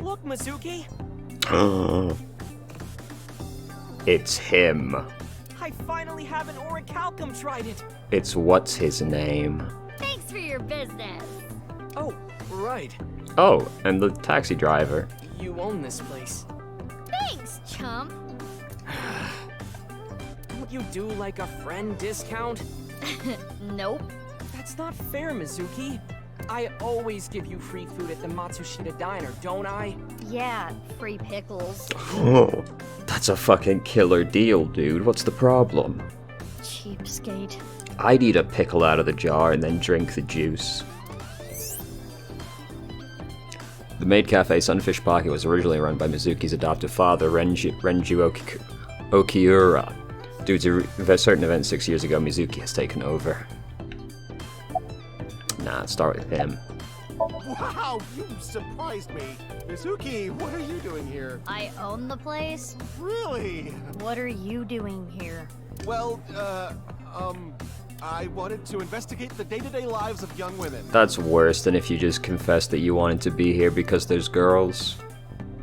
Look, Mizuki! It's him. I finally have an orichalcum trident! It's what's his name? Thanks for your business. Oh, right. Oh, and the taxi driver. You own this place. Thanks, chump. Don't you do like a friend discount? Nope. That's not fair, Mizuki. I always give you free food at the Matsushita Diner, don't I? Yeah, free pickles. Oh, that's a fucking killer deal, dude. What's the problem? Cheapskate. I'd eat a pickle out of the jar and then drink the juice. The Maid Cafe Sunfish Pocket was originally run by Mizuki's adoptive father, Renju Okiura. Due to certain events 6 years ago, Mizuki has taken over. Nah, let's start with him. Wow, you surprised me. Mizuki, what are you doing here? I own the place? Really? What are you doing here? Well, I wanted to investigate the day-to-day lives of young women. That's worse than if you just confessed that you wanted to be here because there's girls.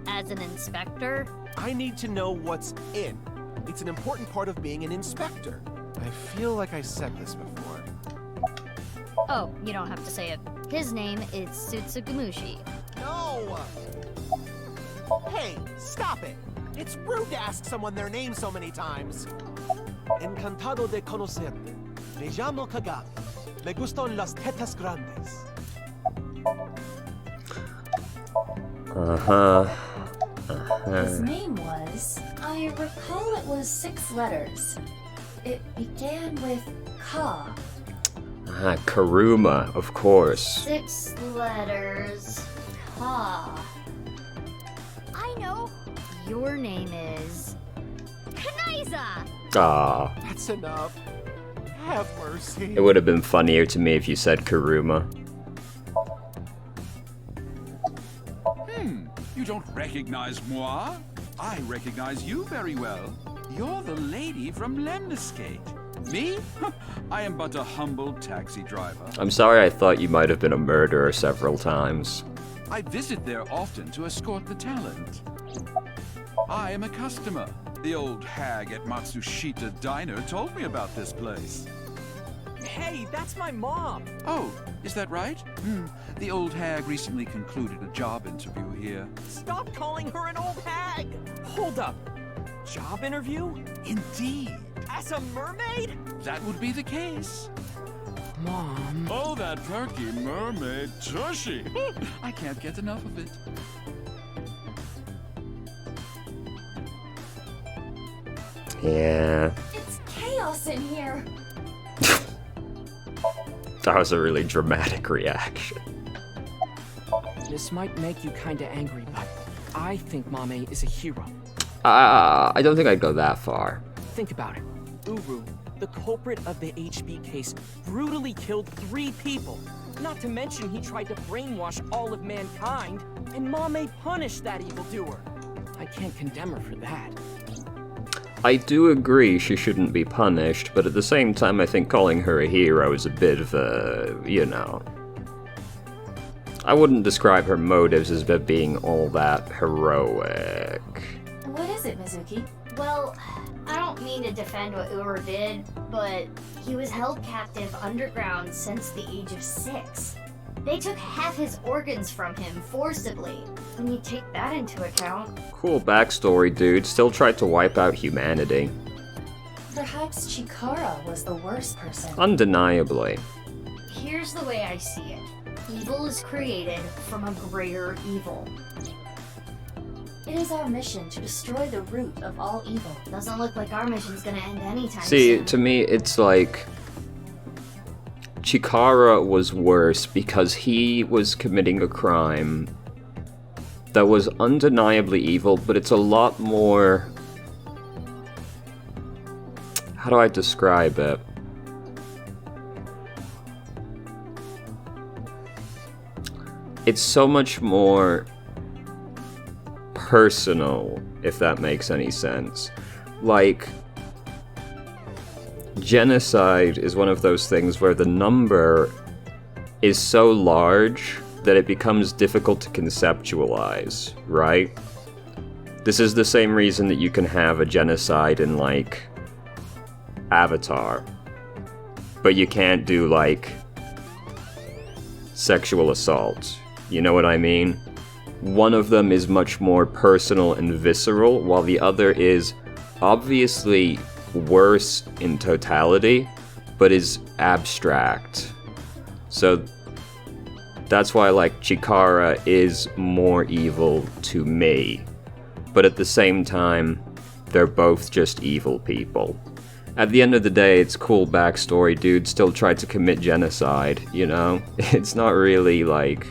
As an inspector? I need to know what's in. It's an important part of being an inspector. I feel like I said this before. Oh, you don't have to say it. His name is Tsutsugamushi. No! Hey, stop it! It's rude to ask someone their name so many times. Encantado de conocerte. Me llamo Kagami. Me gustan las tetas grandes. His name was... I recall it was 6 letters. It began with Ka. Ah, Karuma, of course. 6 letters. Ha. I know. Your name is... Kanaiza! Ah, That's enough. Have mercy. it would have been funnier to me if you said Karuma. You don't recognize moi? I recognize you very well. You're the lady from Lemniscate. Me? I am but a humble taxi driver. I'm sorry, I thought you might have been a murderer several times. I visit there often to escort the talent. I am a customer. The old hag at Matsushita Diner told me about this place. Hey, that's my mom! Oh, is that right? The old hag recently concluded a job interview here. Stop calling her an old hag! Hold up. Job interview? Indeed. As a mermaid? That would be the case. Mom... Oh, that perky mermaid tushy. I can't get enough of it. Yeah, It's chaos in here. that was a really dramatic reaction. This might make you kinda angry, but I think Mame is a hero. I don't think I'd go that far. Think about it. Uru, the culprit of the HB case, brutally killed 3 people. Not to mention he tried to brainwash all of mankind, and Mame punished that evildoer. I can't condemn her for that. I do agree she shouldn't be punished, but at the same time I think calling her a hero is a bit of a, you know... I wouldn't describe her motives as being all that heroic. What is it, Mizuki? Well, I don't mean to defend what Uru did, but he was held captive underground since the age of 6. They took half his organs from him forcibly. When you take that into account... Cool backstory, dude. Still tried to wipe out humanity. Perhaps Chikara was the worst person. Undeniably. Here's the way I see it. Evil is created from a greater evil. It is our mission to destroy the root of all evil. Doesn't look like our mission's gonna end anytime See, soon. to me, it's like... Chikara was worse because he was committing a crime that was undeniably evil, but it's a lot more... How do I describe it? It's so much more personal, if that makes any sense. Like, genocide is one of those things where the number is so large that it becomes difficult to conceptualize, right? This is the same reason that you can have a genocide in, like, Avatar. But you can't do, like, sexual assault. You know what I mean? One of them is much more personal and visceral, while the other is obviously worse in totality, but is abstract. So that's why, like, Chikara is more evil to me. But at the same time, they're both just evil people. At the end of the day, it's cool backstory. Dude still tried to commit genocide, you know? It's not really, like...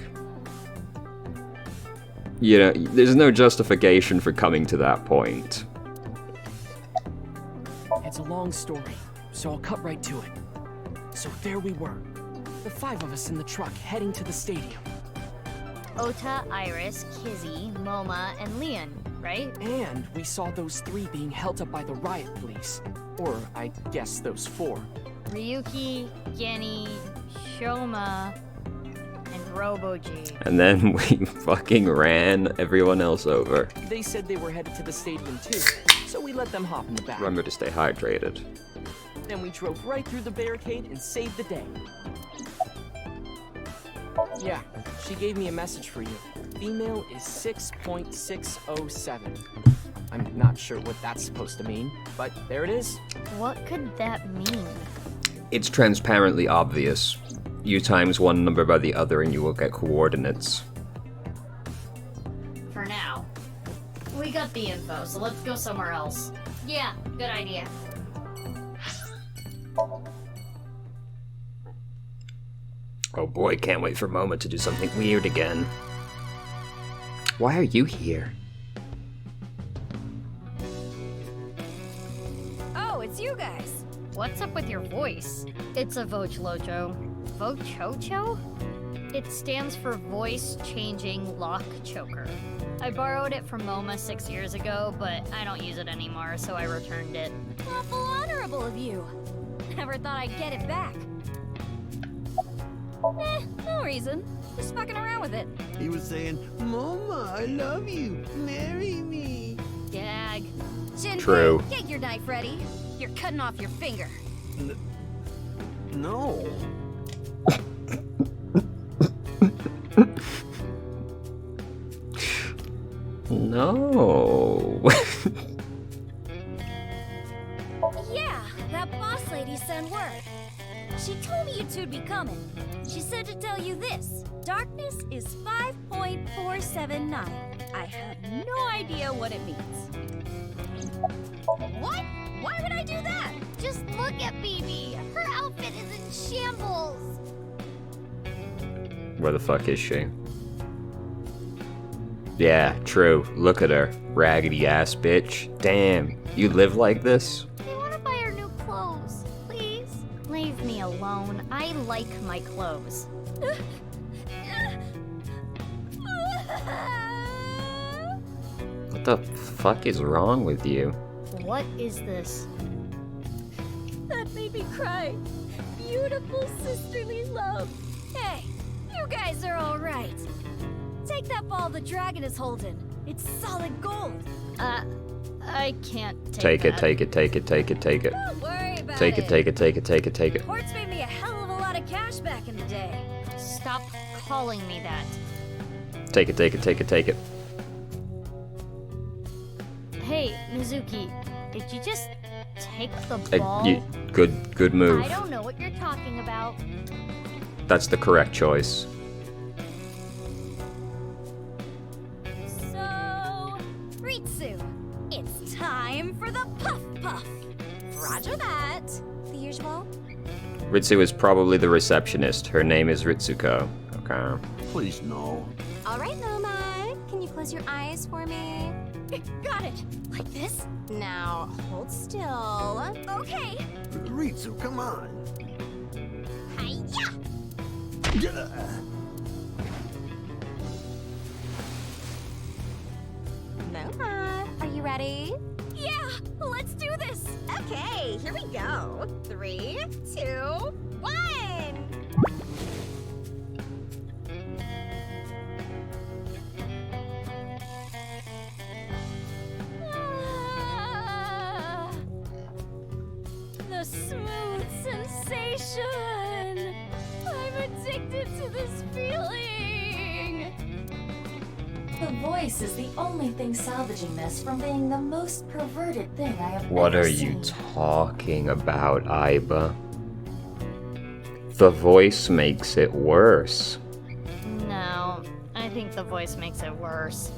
You know, there's no justification for coming to that point. It's a long story, so I'll cut right to it. So there we were, the 5 of us in the truck heading to the stadium. Ota, Iris, Kizzy, Moma, and Leon, right? And we saw those 3 being held up by the riot police. Or, I guess, those 4. Ryuki, Genny, Shoma, and Robo-G. And then we fucking ran everyone else over. They said they were headed to the stadium too, so we let them hop in the back. Remember to stay hydrated. Then we drove right through the barricade and saved the day. Yeah, she gave me a message for you. Female is 6.607. I'm not sure what that's supposed to mean, but there it is. What could that mean? It's transparently obvious. You times one number by the other and you will get coordinates. For now. We got the info, so let's go somewhere else. Yeah, good idea. Oh boy, can't wait for Moma to do something weird again. Why are you here? Oh, it's you guys. What's up with your voice? It's a Vochlocho. Vochocho? It stands for Voice Changing Lock Choker. I borrowed it from MoMA 6 years ago, but I don't use it anymore, so I returned it. Awful honorable of you. Never thought I'd get it back. No reason. Just fucking around with it. He was saying, Mama, I love you. Marry me. Gag. Jinpei, True. get your knife ready. You're cutting off your finger. No. No. Yeah, that boss lady sent word. She told me you two'd be coming. She said to tell you this. Darkness is 5.479. I have no idea what it means. What? Why would I do that? Just look at BB. Her outfit is in shambles. Where the fuck is she? Yeah, true. Look at her. Raggedy ass bitch. Damn, you live like this? I want to buy her new clothes. Please? Leave me alone. I like my clothes. What the fuck is wrong with you? What is this? That made me cry. Beautiful sisterly love. Hey, you guys are all right. Take that ball the dragon is holding. It's solid gold. I can't Take it, take it, take it, take it, take it. Don't worry about Take it, take it, take it, take it, take it. Hortz made me a hell of a lot of cash back in the day. Stop calling me that. Take it, take it, take it, take it. Hey, Mizuki, did you just take the ball? Good move. I don't know what you're talking about. That's the correct choice. So, Ritsu, it's time for the Puff Puff. Roger that. The usual? Ritsu is probably the receptionist. Her name is Ritsuko. Okay. Please, no. All right, Moma. Can you close your eyes for me? Got it. Like this? Now, hold still. Okay. Ritsu, come on. Hi-ya! Moma, are you ready? Yeah, let's do this. Okay, here we go. 3, 2, 1. to this feeling? The voice is the only thing salvaging this from being the most perverted thing I have What ever are you seen. talking about, Aiba? The voice makes it worse. No, I think the voice makes it worse.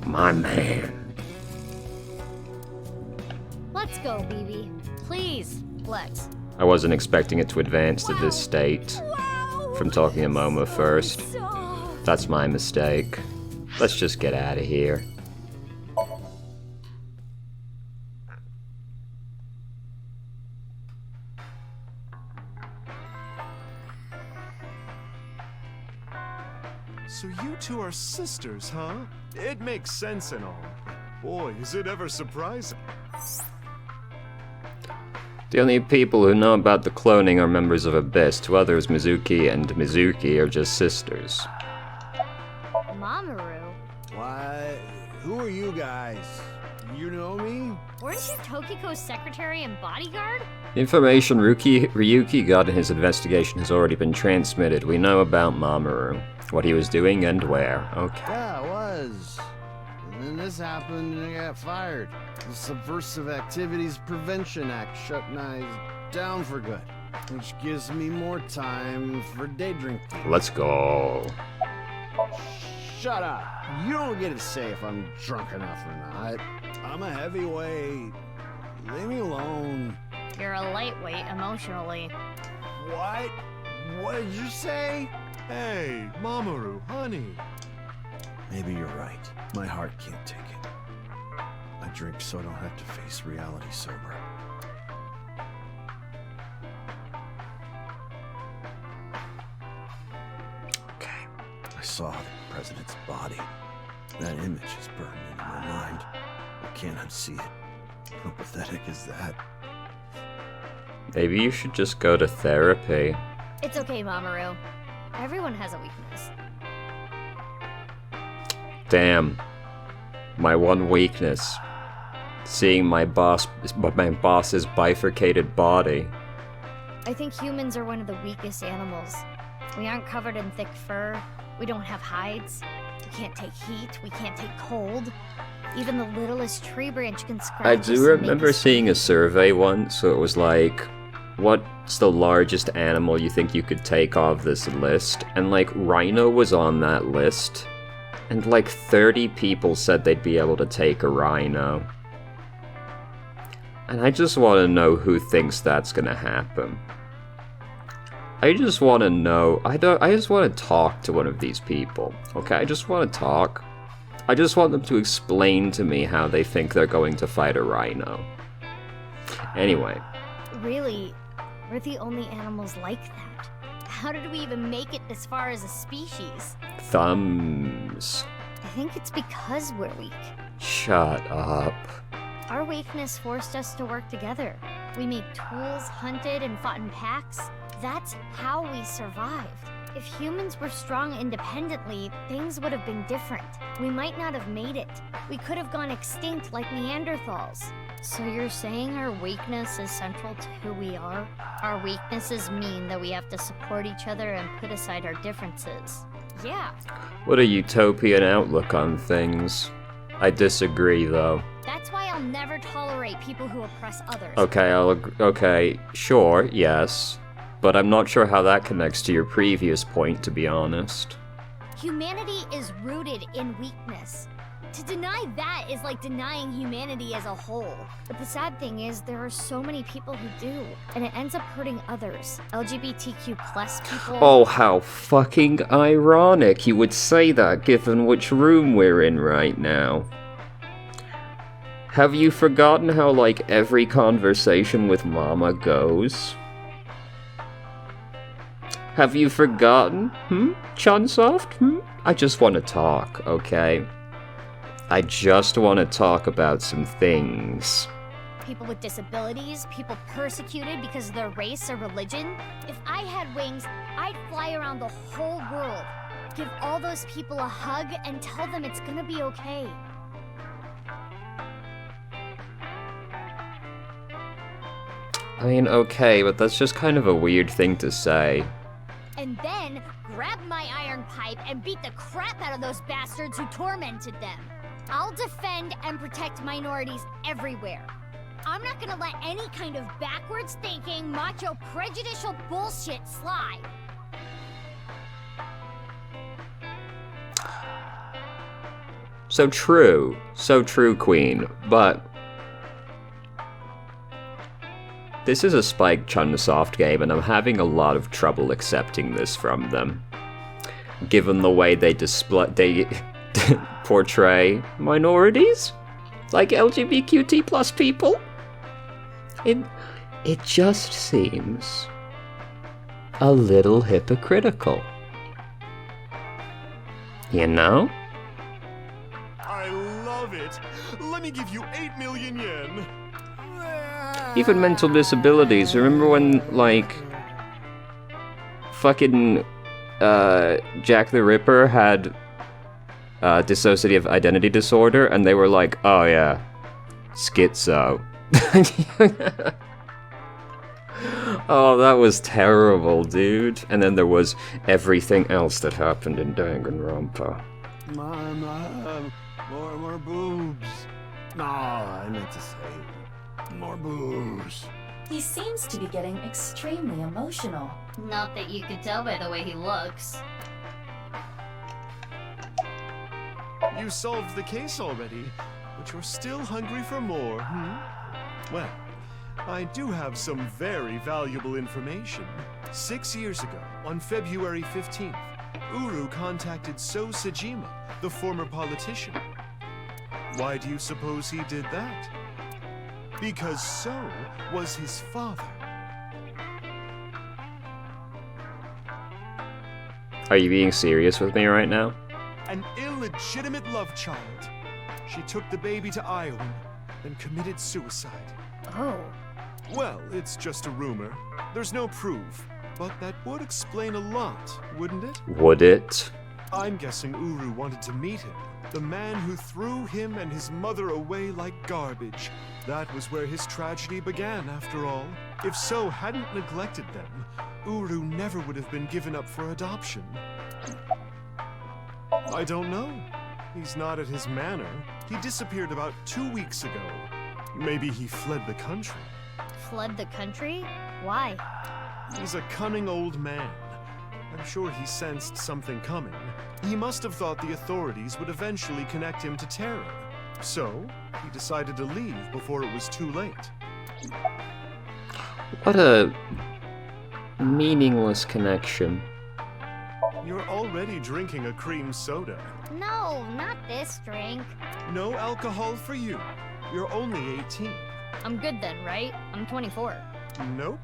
My man. Let's go, BB. Please, let's. I wasn't expecting it to advance to this state. Wow! From talking to Momo first. Soft. That's my mistake. Let's just get out of here. So you two are sisters, huh? It makes sense and all. Boy, is it ever surprising. The only people who know about the cloning are members of Abyss. To others, Mizuki and Mizuki are just sisters. Mamoru, Why? Who are you guys? You know me? weren't you Tokiko's secretary and bodyguard? The information Ryuki got in his investigation has already been transmitted. We know about Mamoru, what he was doing and where. Okay. Yeah, I was. And then this happened and I got fired. The Subversive Activities Prevention Act shut Nyes down for good, which gives me more time for day drinking. Let's go. Shut up. You don't get to say if I'm drunk enough or not. I'm a heavyweight. Leave me alone. You're a lightweight emotionally. What? What did you say? Hey, Mamoru, honey. Maybe you're right. My heart can't take it. I drink so I don't have to face reality sober. Okay. I saw the president's body. That image is burned into my mind. I can't unsee it. How pathetic is that? Maybe you should just go to therapy. It's okay, Mamoru. Everyone has a weakness. Damn. My one weakness. Seeing my boss's bifurcated body. I think humans are one of the weakest animals. We aren't covered in thick fur. We don't have hides. We can't take heat. We can't take cold. Even the littlest tree branch can scratch I us do and make remember us seeing a bleed. survey once, so it was like, what's the largest animal you think you could take off this list? And like, rhino was on that list. And like 30 people said they'd be able to take a rhino. And I just want to know who thinks that's gonna happen. I just want to know, I just want to talk to one of these people, okay? I just want to talk. I just want them to explain to me how they think they're going to fight a rhino. Anyway. Really, we're the only animals like that. How did we even make it this far as a species? Thumbs. I think it's because we're weak. Shut up. Our weakness forced us to work together. We made tools, hunted, and fought in packs. That's how we survived. If humans were strong independently, things would have been different. We might not have made it. We could have gone extinct like Neanderthals. So you're saying our weakness is central to who we are? Our weaknesses mean that we have to support each other and put aside our differences. Yeah. What a utopian outlook on things. I disagree, though. That's why I'll never tolerate people who oppress others. Okay, okay, sure, yes. But I'm not sure how that connects to your previous point, to be honest. Humanity is rooted in weakness. To deny that is like denying humanity as a whole. But the sad thing is, there are so many people who do, and it ends up hurting others. LGBTQ plus people. Oh, how fucking ironic you would say that given which room we're in right now. Have you forgotten how, like, every conversation with Mama goes? Have you forgotten? Chunsoft? I just want to talk, okay? I just want to talk about some things. People with disabilities, people persecuted because of their race or religion. If I had wings, I'd fly around the whole world. Give all those people a hug and tell them it's gonna be okay. I mean, okay, but that's just kind of a weird thing to say. and then grabbed my iron pipe and beat the crap out of those bastards who tormented them. I'll defend and protect minorities everywhere. I'm not gonna let any kind of backwards thinking, macho, prejudicial bullshit slide. So true, Queen, but this is a Spike Chunsoft game, and I'm having a lot of trouble accepting this from them, given the way they portray minorities, like LGBTQT plus people. It just seems a little hypocritical, you know? I love it. Let me give you 8 million yen. Even mental disabilities. Remember when, like, fucking Jack the Ripper had dissociative identity disorder, and they were like, oh yeah, schizo. Oh, that was terrible, dude. And then there was everything else that happened in Danganronpa. More boobs. No, I meant to say more boobs. He seems to be getting extremely emotional. Not that you could tell by the way he looks. You solved the case already, but you're still hungry for more, hmm? Well, I do have some very valuable information. 6 years ago, on February 15th, Uru contacted So Sejima, the former politician. Why do you suppose he did that? Because So was his father. Are you being serious with me right now? An illegitimate love child. She took the baby to Iowa and committed suicide. Oh. Well, it's just a rumor. There's no proof. But that would explain a lot, wouldn't it? Would it? I'm guessing Uru wanted to meet him. The man who threw him and his mother away like garbage. That was where his tragedy began, after all. If So hadn't neglected them, Uru never would have been given up for adoption. I don't know. He's not at his manor. He disappeared about 2 weeks ago. Maybe he fled the country. Fled the country? Why? He's a cunning old man. I'm sure he sensed something coming. He must have thought the authorities would eventually connect him to terror. So, he decided to leave before it was too late. What a meaningless connection. You're already drinking a cream soda. No, not this drink. No alcohol for you. You're only 18. I'm good then, right? I'm 24. Nope.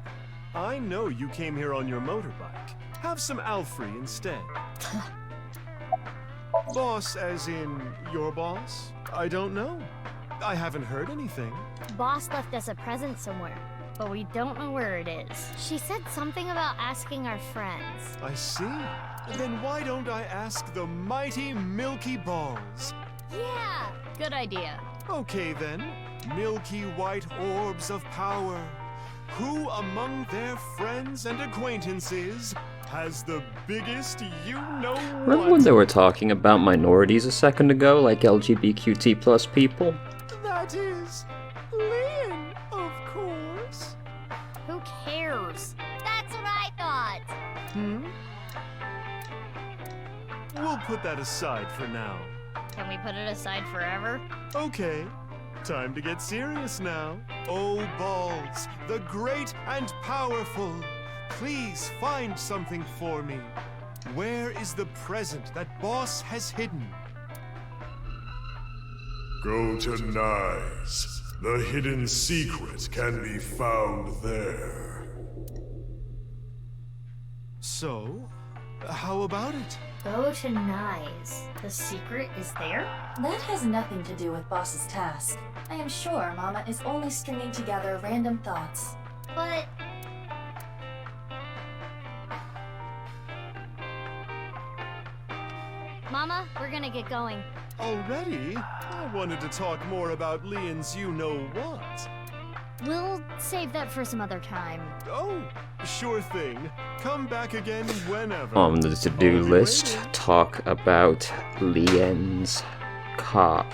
I know you came here on your motorbike. Have some Alfrey instead. Boss as in your boss? I don't know. I haven't heard anything. Boss left us a present somewhere, but we don't know where it is. She said something about asking our friends. I see. Then why don't I ask the mighty Milky Balls? Yeah, good idea. Okay then. Milky white orbs of power. Who among their friends and acquaintances has the biggest you-know-what? Remember when they were talking about minorities a second ago, like LGBTQT plus people? That is Lynn, of course. Who cares? That's what I thought. We'll put that aside for now. Can we put it aside forever? Okay. Time to get serious now. Oh, Balls, the great and powerful, please find something for me. Where is the present that Boss has hidden? Go to Nyes. The hidden secret can be found there. So, how about it? Go to Nyes. The secret is there? That has nothing to do with Boss's task. I am sure Mama is only stringing together random thoughts. But... Mama, we're gonna get going. Already? I wanted to talk more about Leon's you-know-what. We'll save that for some other time. Oh, sure thing. Come back again whenever. On the to-do I'll be list, waiting. talk about Lien's cock.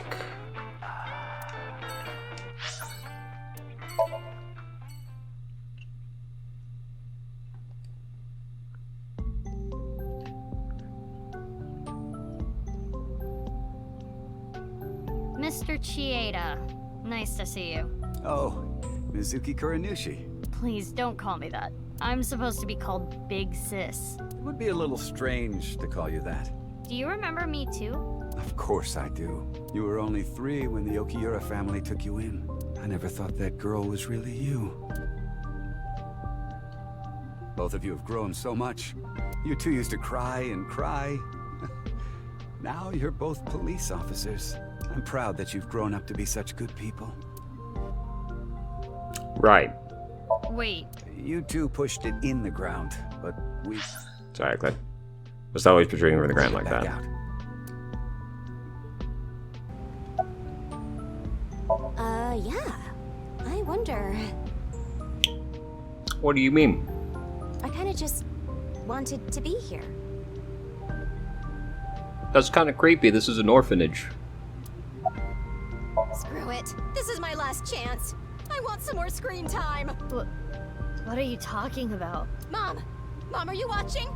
Mr. Chieda, nice to see you. Oh, Mizuki Kuranushi. Please don't call me that. I'm supposed to be called Big Sis. It would be a little strange to call you that. Do you remember me too? Of course I do. You were only 3 when the Okiura family took you in. I never thought that girl was really you. Both of you have grown so much. You two used to cry and cry. Now you're both police officers. I'm proud that you've grown up to be such good people. Right. Wait, You two pushed it in the ground, but we Exactly. Just always protruding from the ground like back that. out. Yeah. I wonder. What do you mean? I kind of just wanted to be here. That's kind of creepy. This is an orphanage. Screw it. This is my last chance. I want some more screen time. what are you talking about? Mom! Mom, are you watching?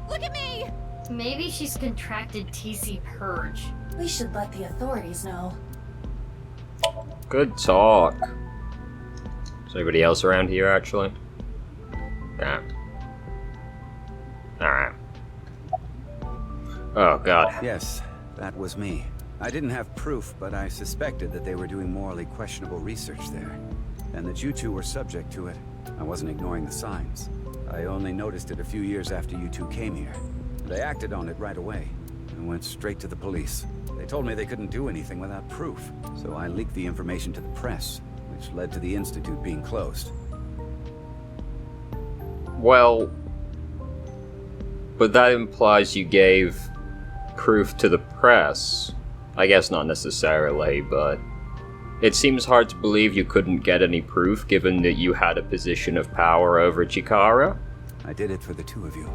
Look at me! Maybe she's contracted TC Purge. We should let the authorities know. Good talk. Is anybody else around here, actually? Nah. Alright. Oh, God. Yes, that was me. I didn't have proof, but I suspected that they were doing morally questionable research there, and that you two were subject to it. I wasn't ignoring the signs. I only noticed it a few years after you two came here. They acted on it right away, and went straight to the police. They told me they couldn't do anything without proof, so I leaked the information to the press, which led to the Institute being closed. Well, but that implies you gave proof to the press. I guess not necessarily, but it seems hard to believe you couldn't get any proof given that you had a position of power over Chikara. I did it for the two of you.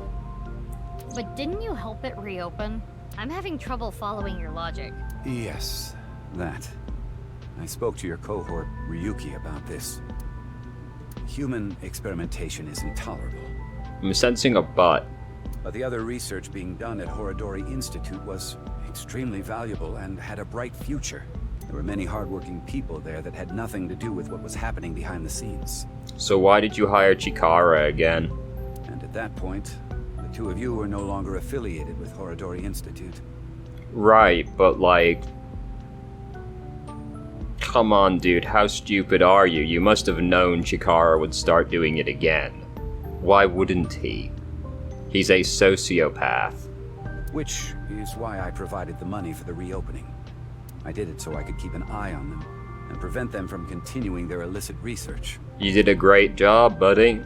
But didn't you help it reopen? I'm having trouble following your logic. Yes, that. I spoke to your cohort, Ryuki, about this. Human experimentation is intolerable. I'm sensing a butt. But the other research being done at Horodori Institute was extremely valuable and had a bright future. There were many hardworking people there that had nothing to do with what was happening behind the scenes. So why did you hire Chikara again? And at that point, the two of you were no longer affiliated with Horodori Institute. Right, but like... Come on, dude, how stupid are you? You must have known Chikara would start doing it again. Why wouldn't he? He's a sociopath. Which is why I provided the money for the reopening. I did it so I could keep an eye on them, and prevent them from continuing their illicit research. You did a great job, buddy.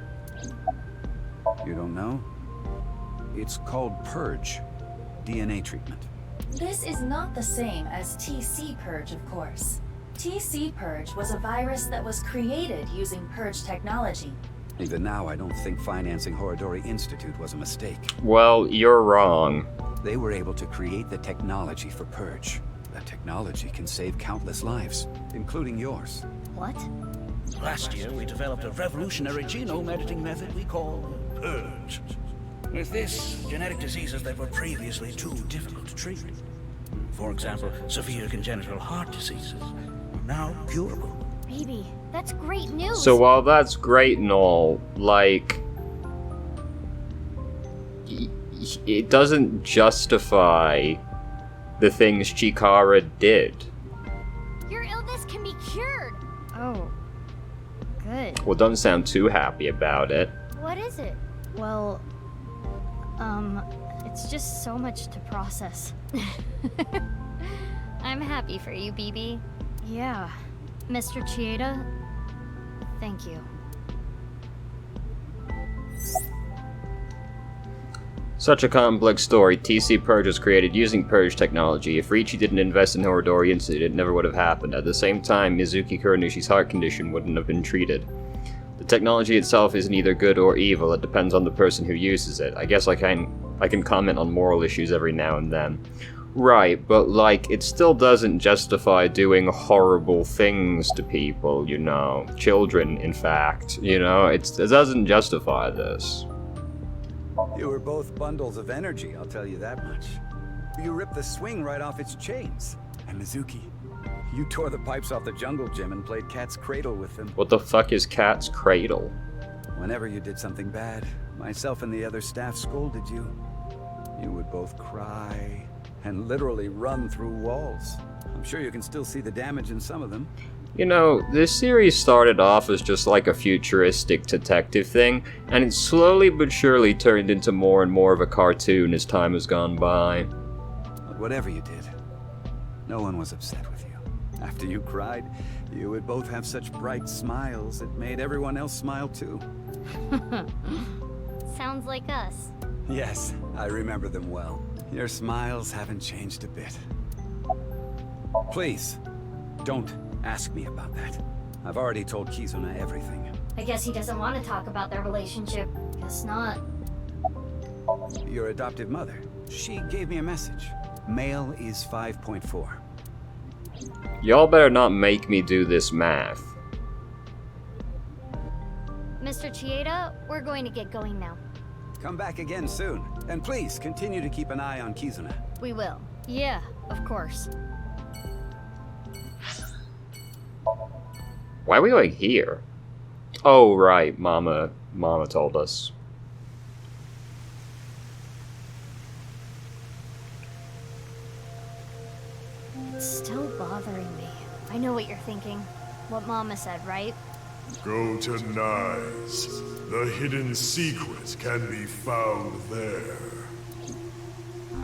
You don't know? It's called Purge. DNA treatment. This is not the same as TC Purge, of course. TC Purge was a virus that was created using Purge technology. Even now, I don't think financing Horodori Institute was a mistake. Well, you're wrong. They were able to create the technology for Purge. That technology can save countless lives, including yours. What? Last year, we developed a revolutionary genome editing method we call Purge. With this, genetic diseases that were previously too difficult to treat, for example, severe congenital heart diseases, are now curable. Baby, that's great news! So while that's great and all, like... It doesn't justify the things Chikara did. Your illness can be cured! Oh, good. Well, don't sound too happy about it. What is it? Well, it's just so much to process. I'm happy for you, BB. Yeah. Mr. Chieda, thank you. Such a complex story. TC Purge was created using Purge technology. If Riichi didn't invest in Horodori incident, it never would have happened. At the same time, Mizuki Kuronushi's heart condition wouldn't have been treated. The technology itself isn't either good or evil, it depends on the person who uses it. I guess I can comment on moral issues every now and then. Right, but like, it still doesn't justify doing horrible things to people, you know. Children, in fact, you know, it doesn't justify this. You were both bundles of energy, I'll tell you that much. You ripped the swing right off its chains. And Mizuki, you tore the pipes off the jungle gym and played cat's cradle with them. What the fuck is cat's cradle? Whenever you did something bad, myself and the other staff scolded you. You would both cry and literally run through walls. I'm sure you can still see the damage in some of them. You know, this series started off as just like a futuristic detective thing, and it slowly but surely turned into more and more of a cartoon as time has gone by. But whatever you did, no one was upset with you. After you cried, you would both have such bright smiles it made everyone else smile too. Sounds like us. Yes, I remember them well. Your smiles haven't changed a bit. Please, don't ask me about that. I've already told Kizuna everything. I guess he doesn't want to talk about their relationship. Guess not. Your adoptive mother, she gave me a message. Male is 5.4. Y'all better not make me do this math. Mr. Chieda, we're going to get going now. Come back again soon. And please, continue to keep an eye on Kizuna. We will. Yeah, of course. Why are we going here? Oh, right, Mama told us. It's still bothering me. I know what you're thinking. What Mama said, right? Go to Nyes. The hidden secret can be found there.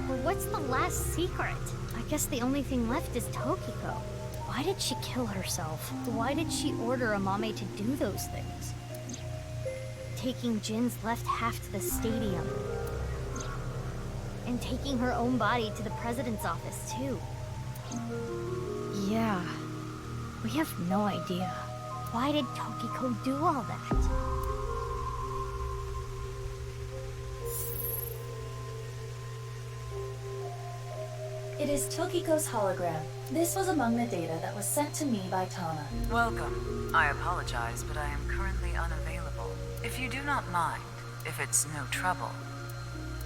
But what's the last secret? I guess the only thing left is Tokiko. Why did she kill herself? Why did she order Amame to do those things? Taking Jin's left half to the stadium. And taking her own body to the president's office, too. Yeah. We have no idea. Why did Tokiko do all that? It is Tokiko's hologram. This was among the data that was sent to me by Tana. Welcome. I apologize, but I am currently unavailable. If you do not mind, if it's no trouble,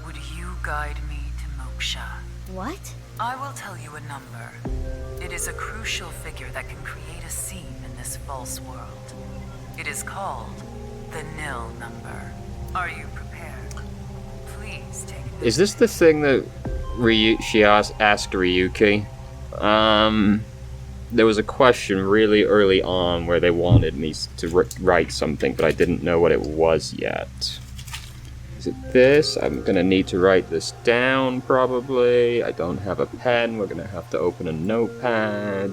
would you guide me to Moksha? What? I will tell you a number. It is a crucial figure that can create a scene in this false world. It is called the nil number. Are you prepared? Please take it. Is this the thing that she asked Ryuki? There was a question really early on where they wanted me to write something, but I didn't know what it was yet. Is it this? I'm gonna need to write this down, probably. I don't have a pen. We're gonna have to open a notepad.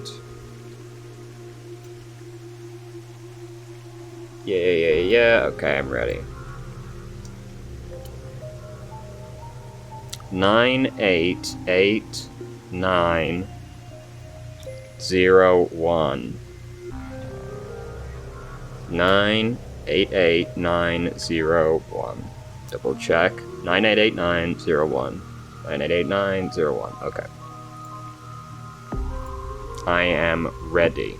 Yeah. Okay, I'm ready. 9889001. 9889001. Double check. 9889001. 9889001. Okay. I am ready.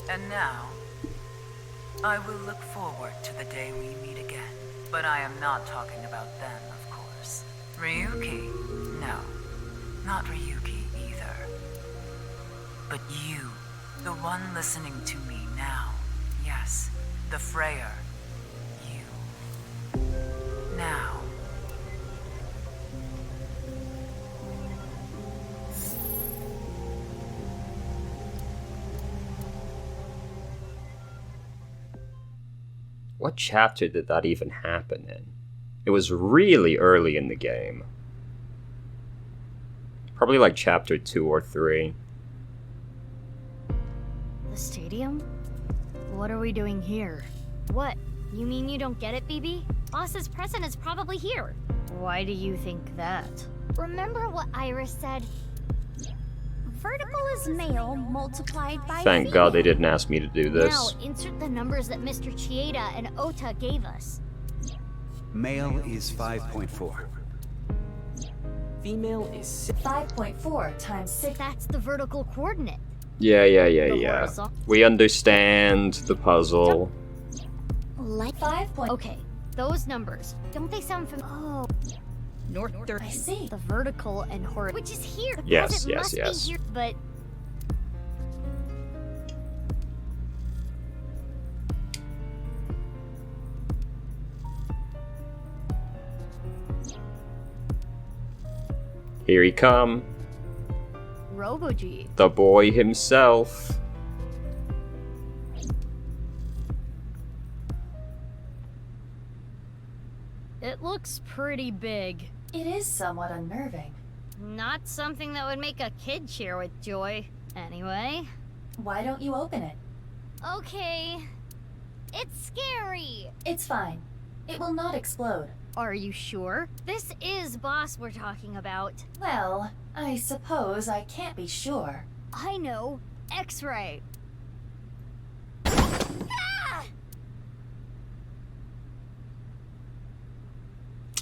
And now, I will look forward to the day we meet again. But I am not talking about them, of course. Ryuki? No. Not Ryuki either. But you, the one listening to me now. Yes, the Freyer. You. Now. What chapter did that even happen in? It was really early in the game. Probably like chapter 2 or 3. The stadium? What are we doing here? What? You mean you don't get it, BB? Boss's present is probably here. Why do you think that? Remember what Iris said? Vertical is male multiplied by Thank God they didn't ask me to do this. Now, insert the numbers that Mr. Chieda and Ota gave us. Male is 5.4. Female is 5.4 times 6. That's the vertical coordinate. Yeah. horizontal- We understand the puzzle. Like 5. Okay, those numbers. Don't they sound familiar? Oh. North 30. I see. The vertical and horizontal, which is here. The Yes, present yes, must yes. Be here, but Here he come, Robo-G. the boy himself. It looks pretty big. It is somewhat unnerving. Not something that would make a kid cheer with joy. Anyway. Why don't you open it? Okay. It's scary. It's fine. It will not explode. Are you sure? This is Boss we're talking about. Well, I suppose I can't be sure. I know. X-ray.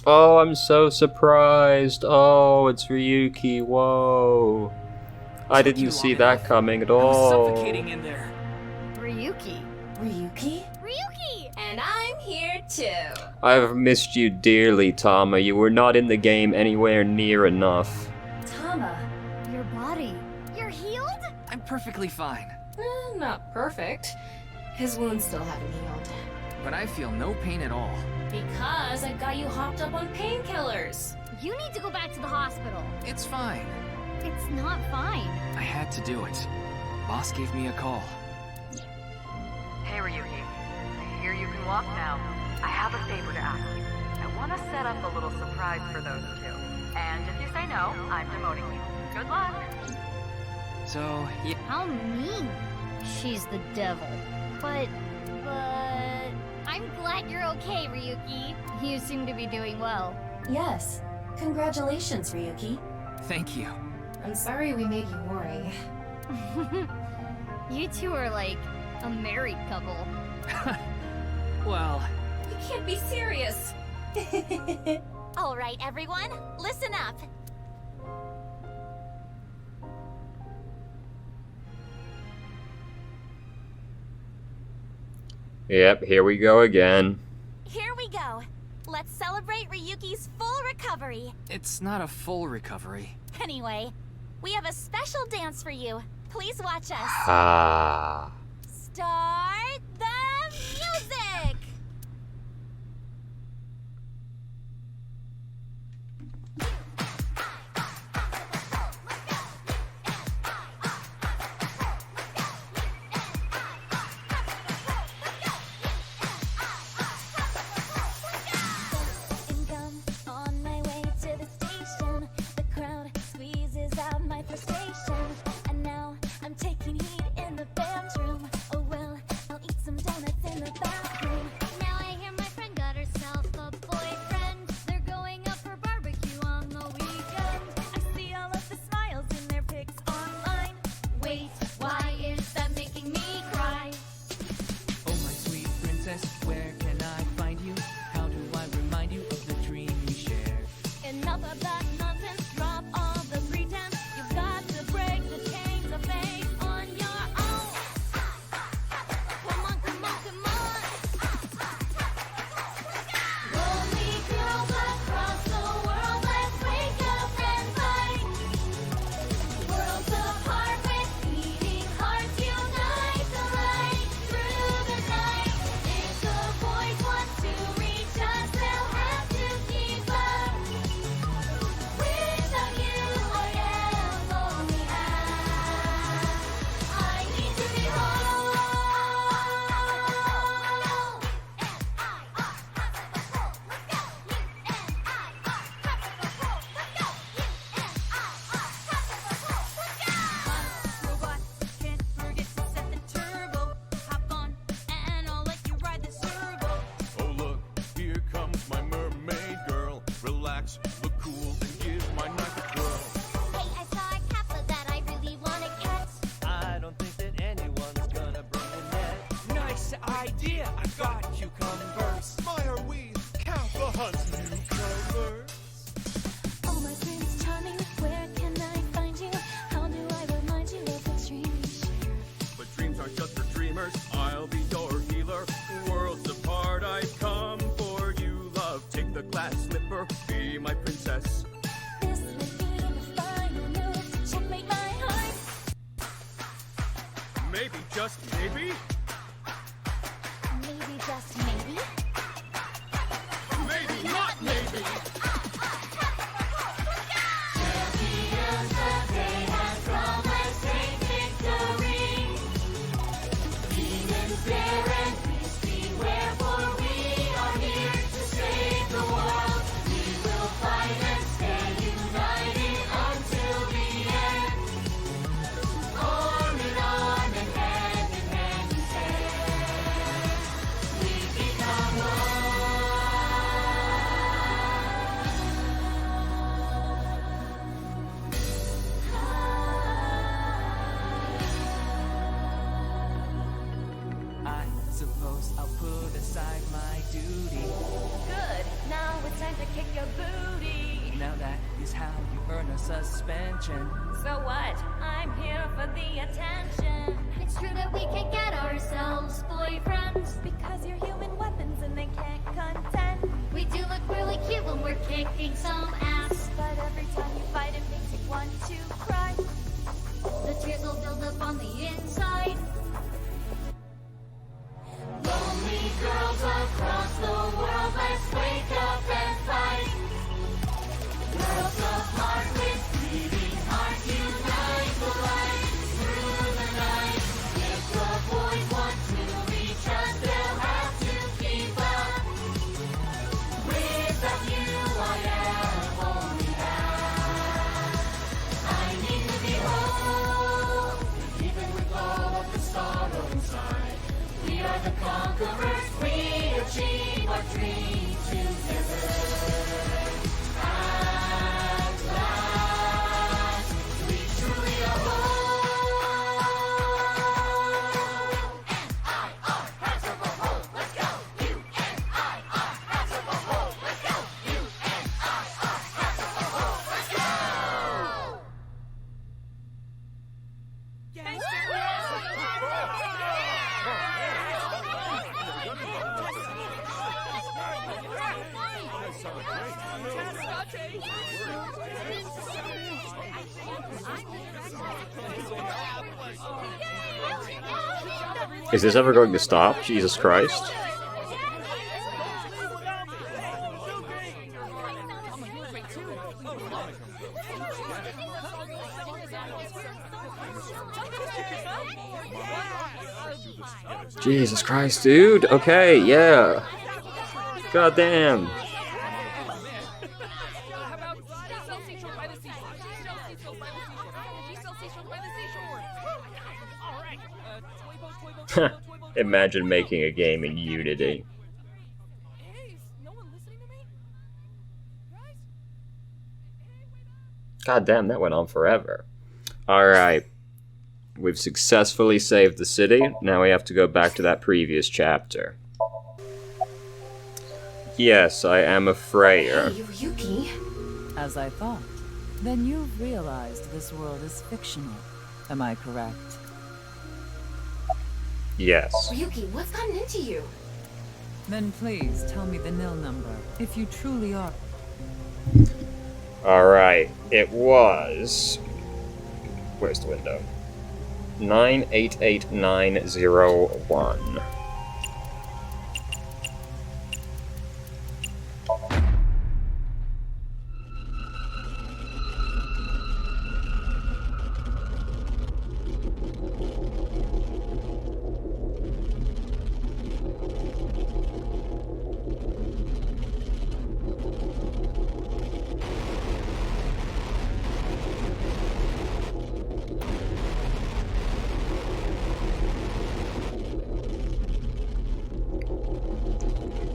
Oh, I'm so surprised. Oh, it's Ryuki. Whoa. I didn't see that coming at all. suffocating in there. Ryuki. Ryuki? Ryuki! And I'm here too. I've missed you dearly, Tama. You were not in the game anywhere near enough. Tama. Your body. You're healed? I'm perfectly fine, Not perfect. His wounds still haven't healed. but I feel no pain at all. Because I got you hopped up on painkillers. You need to go back to the hospital. It's fine. It's not fine. I had to do it. Boss gave me a call. Hey, Ryuki. I hear you can walk now. I have a favor to ask you. I want to set up a little surprise for those two. And if you say no, I'm demoting you. Good luck. So, yeah. How mean. She's the devil. But I'm glad you're okay, Ryuki. You seem to be doing well. Yes. Congratulations, Ryuki. Thank you. I'm sorry we made you worry. You two are like a married couple. Well, You can't be serious. All right, everyone, listen up. Yep, here we go again. Here we go. Let's celebrate Ryuki's full recovery. it's not a full recovery. Anyway, we have a special dance for you. Please watch us. Ah. Start the music! On my way to the station, the crowd squeezes out my frustration, and now I'm taking heat in the bedroom. Oh well, I'll eat idea. I've got cucumbers. My, are we count the hunt newcomers? Oh, my Prince Charming, where can I find you? How do I remind you of the dream we share? But dreams aren't just for dreamers. I'll be your healer. Worlds apart, I've come for you, love. Take the glass slipper, be my princess. This would be the final move to checkmate my heart. Maybe, just maybe? Maybe, just maybe. Maybe not maybe. Champions, the day has come. Let's take victory. Demons dare and beasts beware, for we are here to save the world. We will fight and stay united until the end. Arm in arm and hand in hand we stand. We become one. I suppose I'll put aside my duty. Good. Now it's time to kick your booty. Now that is how you earn a suspension. So what? I'm here for the attention. It's true that we can get ourselves boyfriends, Because you're human weapons and they can't contend. we do look really cute when we're kicking some ass. But every time you fight, it makes you want to cry. The tears will build up on the inside. Lonely girls across the world, let's wake up and fight. Worlds apart with beating hearts, unite the light through the night. If the boys want to reach us, they'll have to keep up. Without you, I am only half. I need to be whole, even with all of the sorrow inside. We are the conquerors, we achieve our dreams together. At last, we truly are whole. N-I-R, hands up a hole, let's go. U-N-I-R, hands up a hole, let's go. U-N-I-R, hands up a hole, let's go. Is this ever going to stop? Jesus Christ. Jesus Christ, dude. Okay, yeah. God damn. Imagine making a game in Unity. God damn, that went on forever. Alright. We've successfully saved the city. Now we have to go back to that previous chapter. Yes, I am a Freyer. Hey, Yuki. As I thought. Then you've realized this world is fictional. Am I correct? Yes. Ryuki, what's gotten into you? Then please tell me the nil number, if you truly are. Alright, it was... Where's the window? 988901.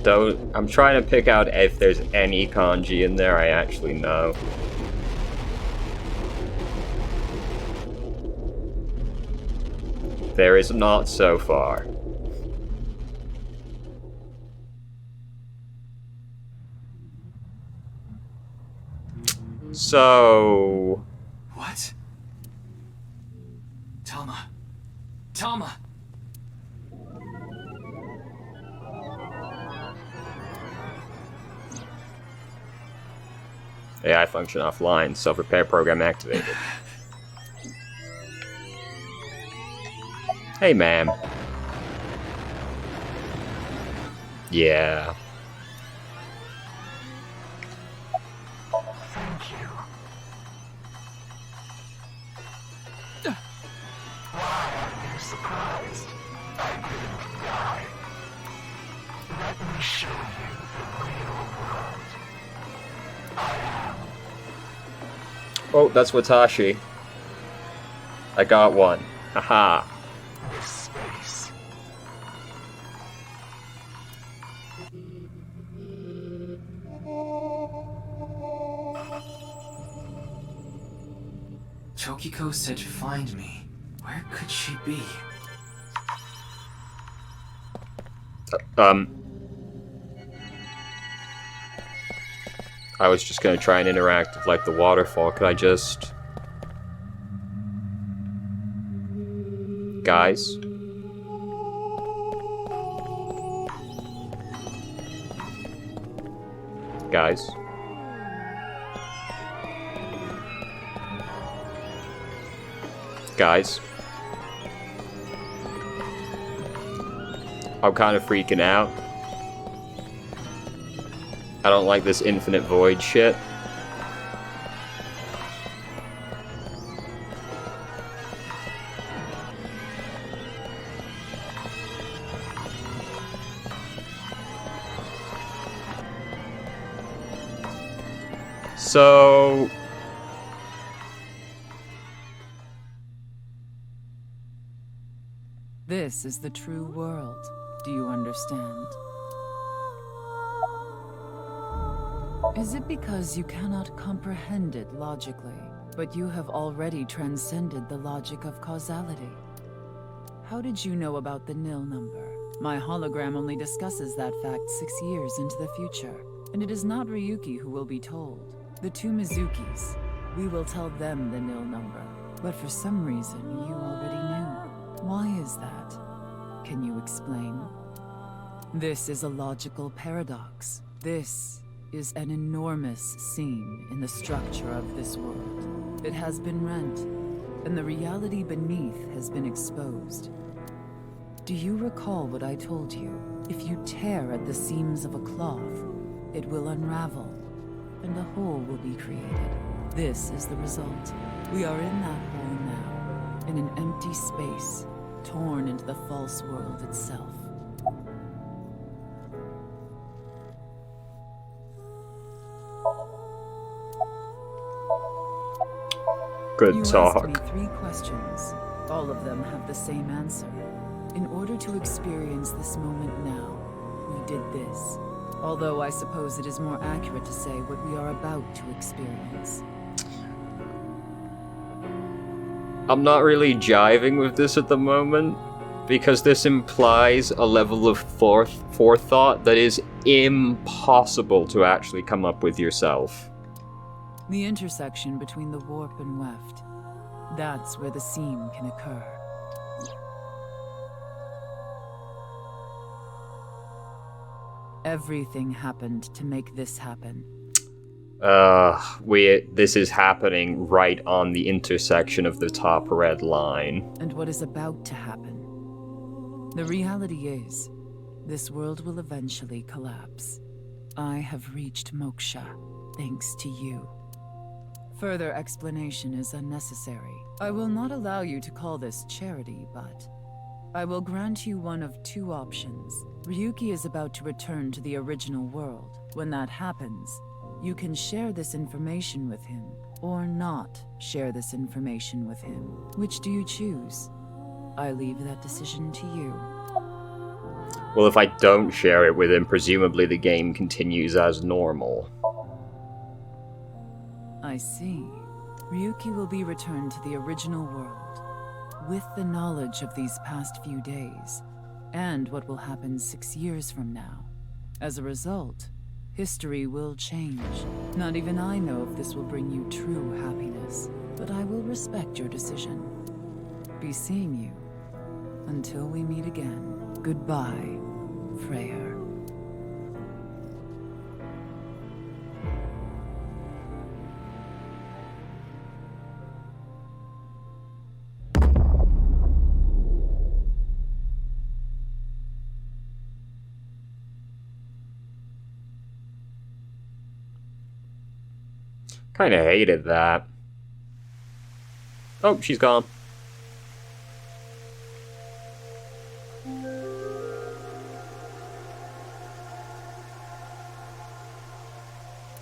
Though, I'm trying to pick out if there's any kanji in there I actually know. There is not so far. So... What? Tama. Tama! AI function offline. Self-repair program activated. Hey, ma'am. Yeah. Thank you. Why are you surprised? I didn't die. Let me show you the real world. Oh, that's Watashi. I got one. Haha. This space. Chokiko said find me. Where could she be? I was just gonna try and interact with, like, the waterfall. Could I just... Guys? Guys? Guys? I'm kind of freaking out. I don't like this infinite void shit. So... This is the true world. Do you understand? Is it because you cannot comprehend it logically, but you have already transcended the logic of causality? How did you know about the nil number? My hologram only discusses that fact 6 years into the future, and it is not Ryuki who will be told. The two Mizukis. We will tell them the nil number, but for some reason you already knew. Why is that? Can you explain? This is a logical paradox. This is an enormous seam in the structure of this world. It has been rent, and the reality beneath has been exposed. Do you recall what I told you? If you tear at the seams of a cloth, it will unravel, and a hole will be created. This is the result. We are in that hole now, in an empty space, torn into the false world itself. Good talk. You asked me 3 questions. All of them have the same answer. In order to experience this moment now, we did this. Although I suppose it is more accurate to say what we are about to experience. I'm not really jiving with this at the moment, because this implies a level of forethought that is impossible to actually come up with yourself. The intersection between the warp and weft. That's where the seam can occur. Everything happened to make this happen. This is happening right on the intersection of the top red line. And what is about to happen? The reality is, this world will eventually collapse. I have reached moksha, thanks to you. Further explanation is unnecessary. I will not allow you to call this charity, but I will grant you one of 2 options. Ryuki is about to return to the original world. When that happens, you can share this information with him, or not share this information with him. Which do you choose? I leave that decision to you. Well, if I don't share it with him, presumably the game continues as normal. I see. Ryuki will be returned to the original world, with the knowledge of these past few days, and what will happen 6 years from now. As a result, History will change. Not even I know if this will bring you true happiness, but I will respect your decision. Be seeing you. Until we meet again. Goodbye, Freyr. Kinda hated that. Oh, she's gone.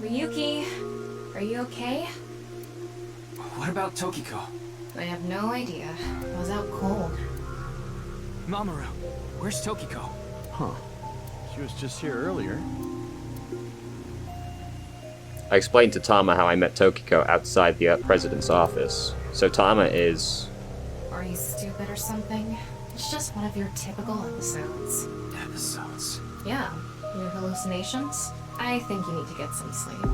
Ryuki, are you okay? What about Tokiko? I have no idea. I was out cold. Mamoru, where's Tokiko? Huh. She was just here earlier. I explained to Tama how I met Tokiko outside the president's office. So Tama is... Are you stupid or something? It's just one of your typical episodes. Episodes? Yeah. Your hallucinations? I think you need to get some sleep.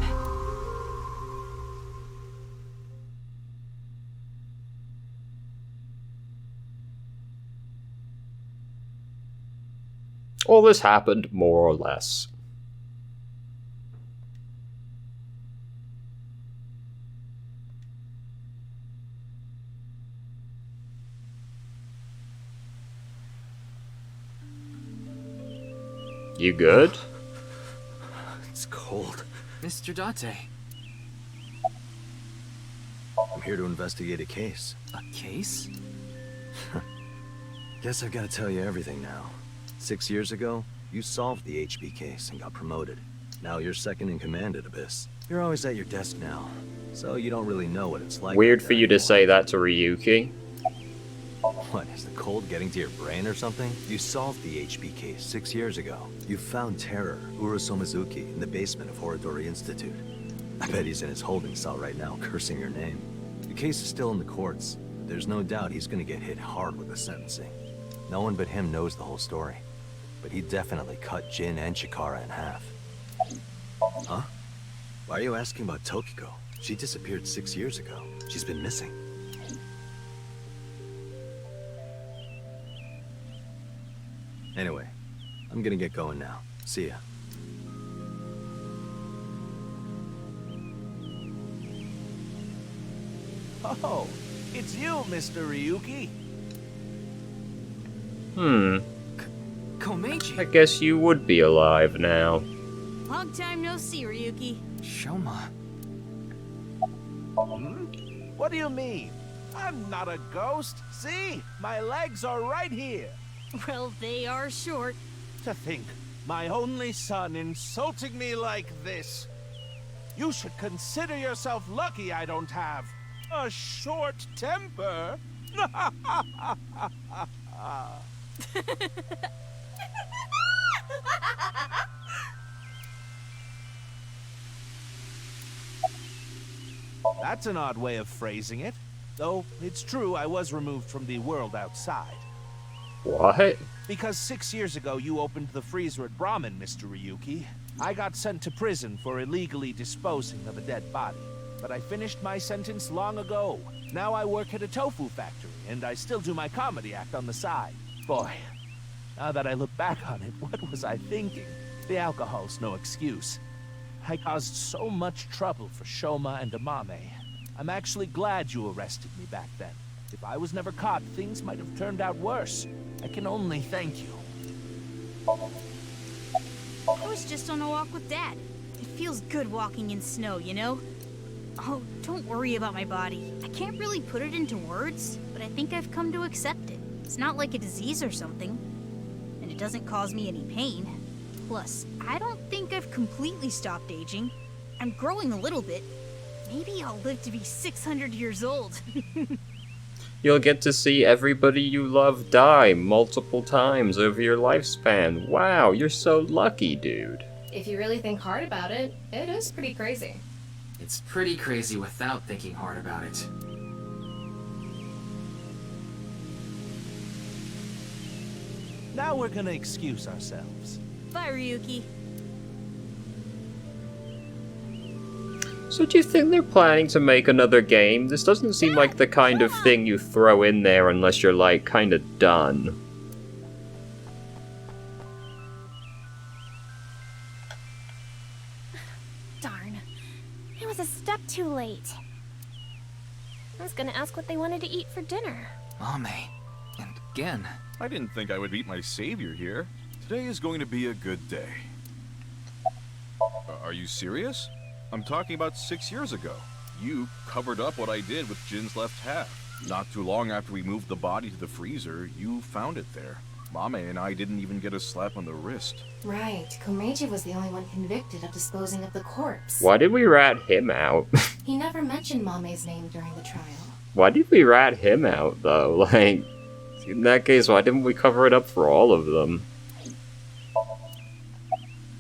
All this happened, more or less. You good? It's cold. Mr. Date. I'm here to investigate a case. A case? Guess I've got to tell you everything now. 6 years ago, you solved the HB case and got promoted. Now you're second in command at Abyss. You're always at your desk now, so you don't really know what it's like. Weird for you to say that to Ryuki. What, is the cold getting to your brain or something? You solved the HB case 6 years ago. You found Terror, Urosomizuki, in the basement of Horodori Institute. I bet he's in his holding cell right now, cursing your name. The case is still in the courts. There's no doubt he's gonna get hit hard with the sentencing. No one but him knows the whole story. But he definitely cut Jin and Chikara in half. Huh? Why are you asking about Tokiko? She disappeared 6 years ago. She's been missing. Anyway, I'm gonna get going now. See ya. Oh, it's you, Mr. Ryuki. Komeiji! I guess you would be alive now. Long time no see, Ryuki. Shoma. What do you mean? I'm not a ghost. See? My legs are right here. Well, they are short. To think, my only son insulting me like this. You should consider yourself lucky I don't have a short temper. That's an odd way of phrasing it. Though, it's true I was removed from the world outside. What? Because 6 years ago you opened the freezer at Brahmin, Mr. Ryuki. I got sent to prison for illegally disposing of a dead body. But I finished my sentence long ago. Now I work at a tofu factory, and I still do my comedy act on the side. Boy, now that I look back on it, what was I thinking? The alcohol's no excuse. I caused so much trouble for Shoma and Amame. I'm actually glad you arrested me back then. If I was never caught, things might have turned out worse. I can only thank you. I was just on a walk with Dad. It feels good walking in snow, you know? Oh, don't worry about my body. I can't really put it into words, but I think I've come to accept it. It's not like a disease or something, and it doesn't cause me any pain. Plus, I don't think I've completely stopped aging. I'm growing a little bit. Maybe I'll live to be 600 years old. You'll get to see everybody you love die multiple times over your lifespan. Wow, you're so lucky, dude. If you really think hard about it, it is pretty crazy. It's pretty crazy without thinking hard about it. Now we're gonna excuse ourselves. Bye, Ryuki. So do you think they're planning to make another game? This doesn't seem like the kind of thing you throw in there unless you're, like, kinda done. Darn. I was a step too late. I was gonna ask what they wanted to eat for dinner. Mame. And again. I didn't think I would meet my savior here. Today is going to be a good day. Are you serious? I'm talking about 6 years ago. You covered up what I did with Jin's left half. Not too long after we moved the body to the freezer, you found it there. Mame and I didn't even get a slap on the wrist. Right. Komeiji was the only one convicted of disposing of the corpse. Why did we rat him out? He never mentioned Mame's name during the trial. Why did we rat him out, though? Like, in that case, why didn't we cover it up for all of them?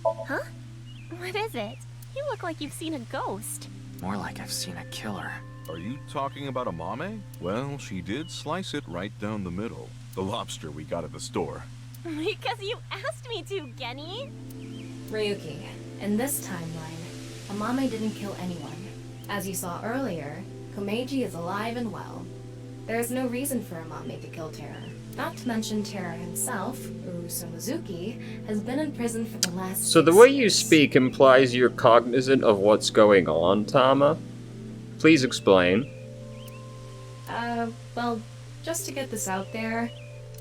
Huh? What is it? You look like you've seen a ghost. More like I've seen a killer. Are you talking about a Mame? Well, she did slice it right down the middle. The lobster we got at the store. Because you asked me to, Genny. Ryuki, in this timeline, Amame didn't kill anyone. As you saw earlier, Komeiji is alive and well. There is no reason for Amame to kill Terror. Not to mention Terror himself, Urusu Mizuki, has been in prison for the last So the way you speak implies you're cognizant of what's going on, Tama? Please explain. Well, just to get this out there,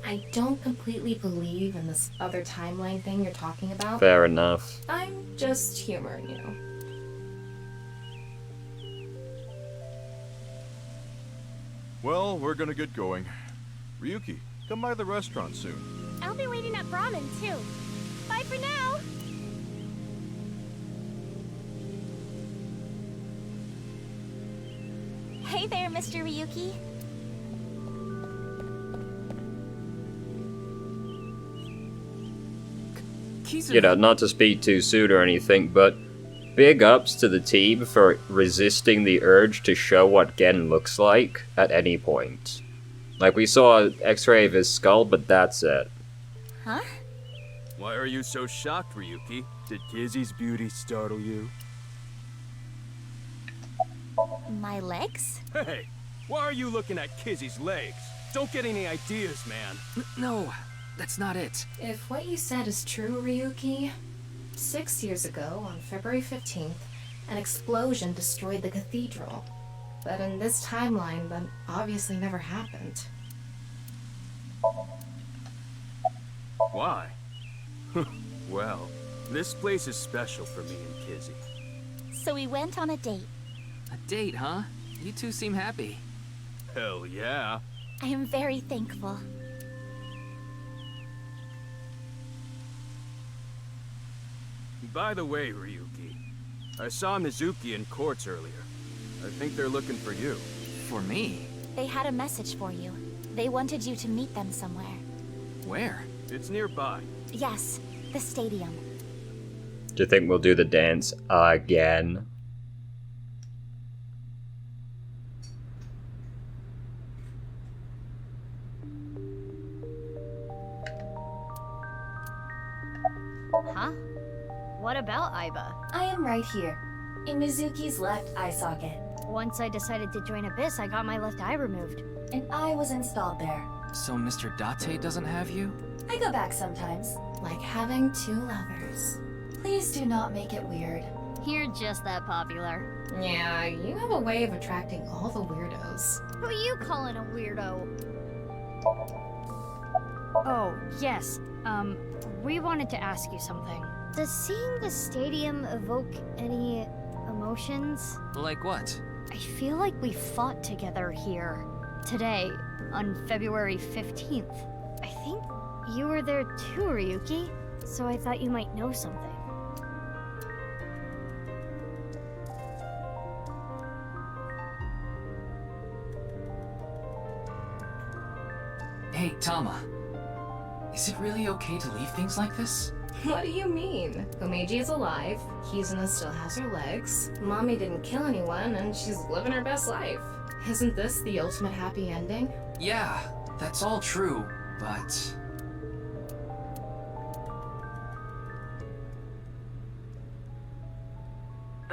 I don't completely believe in this other timeline thing you're talking about. Fair enough. I'm just humoring you. Well, we're gonna get going. Ryuki, come by the restaurant soon. I'll be waiting at ramen, too. Bye for now. Hey there, Mr. Ryuki. You know, not to speak too soon or anything, but big ups to the team for resisting the urge to show what Gen looks like at any point. Like, we saw an x-ray of his skull, but that's it. Huh? Why are you so shocked, Ryuki? Did Kizzy's beauty startle you? My legs? Hey, why are you looking at Kizzy's legs? Don't get any ideas, man. No, that's not it. If what you said is true, Ryuki, 6 years ago, on February 15th, an explosion destroyed the cathedral. But in this timeline, that obviously never happened. Why? Well, this place is special for me and Kizzy. So we went on a date. A date, huh? You two seem happy. Hell yeah. I am very thankful. By the way, Ryuki, I saw Mizuki in courts earlier. I think they're looking for you. For me? They had a message for you. They wanted you to meet them somewhere. Where? It's nearby. Yes, the stadium. Do you think we'll do the dance again? Huh? What about Aiba? I am right here, in Mizuki's left eye socket. Once I decided to join Abyss, I got my left eye removed. And I was installed there. So Mr. Date doesn't have you? I go back sometimes. Like having two lovers. Please do not make it weird. You're just that popular. Yeah, you have a way of attracting all the weirdos. Who are you calling a weirdo? Oh, yes. We wanted to ask you something. Does seeing the stadium evoke any emotions? Like what? I feel like we fought together here. Today, on February 15th. I think you were there too, Ryuki. So I thought you might know something. Hey, Tama. Is it really okay to leave things like this? What do you mean? Komeiji is alive, Kizuna still has her legs, Mommy didn't kill anyone, and she's living her best life. Isn't this the ultimate happy ending? Yeah, that's all true, but...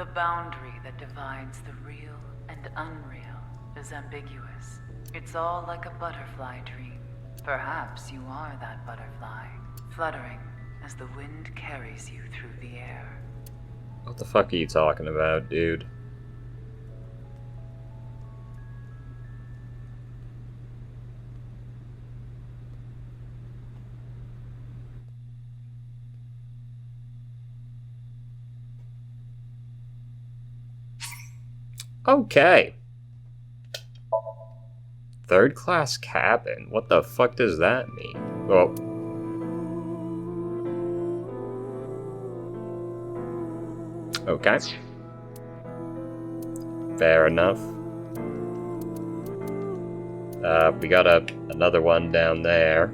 The boundary that divides the real and unreal is ambiguous. It's all like a butterfly dream. Perhaps you are that butterfly, fluttering as the wind carries you through the air. What the fuck are you talking about, dude? Okay. Third class cabin? What the fuck does that mean? Well... okay. Fair enough. We got another one down there.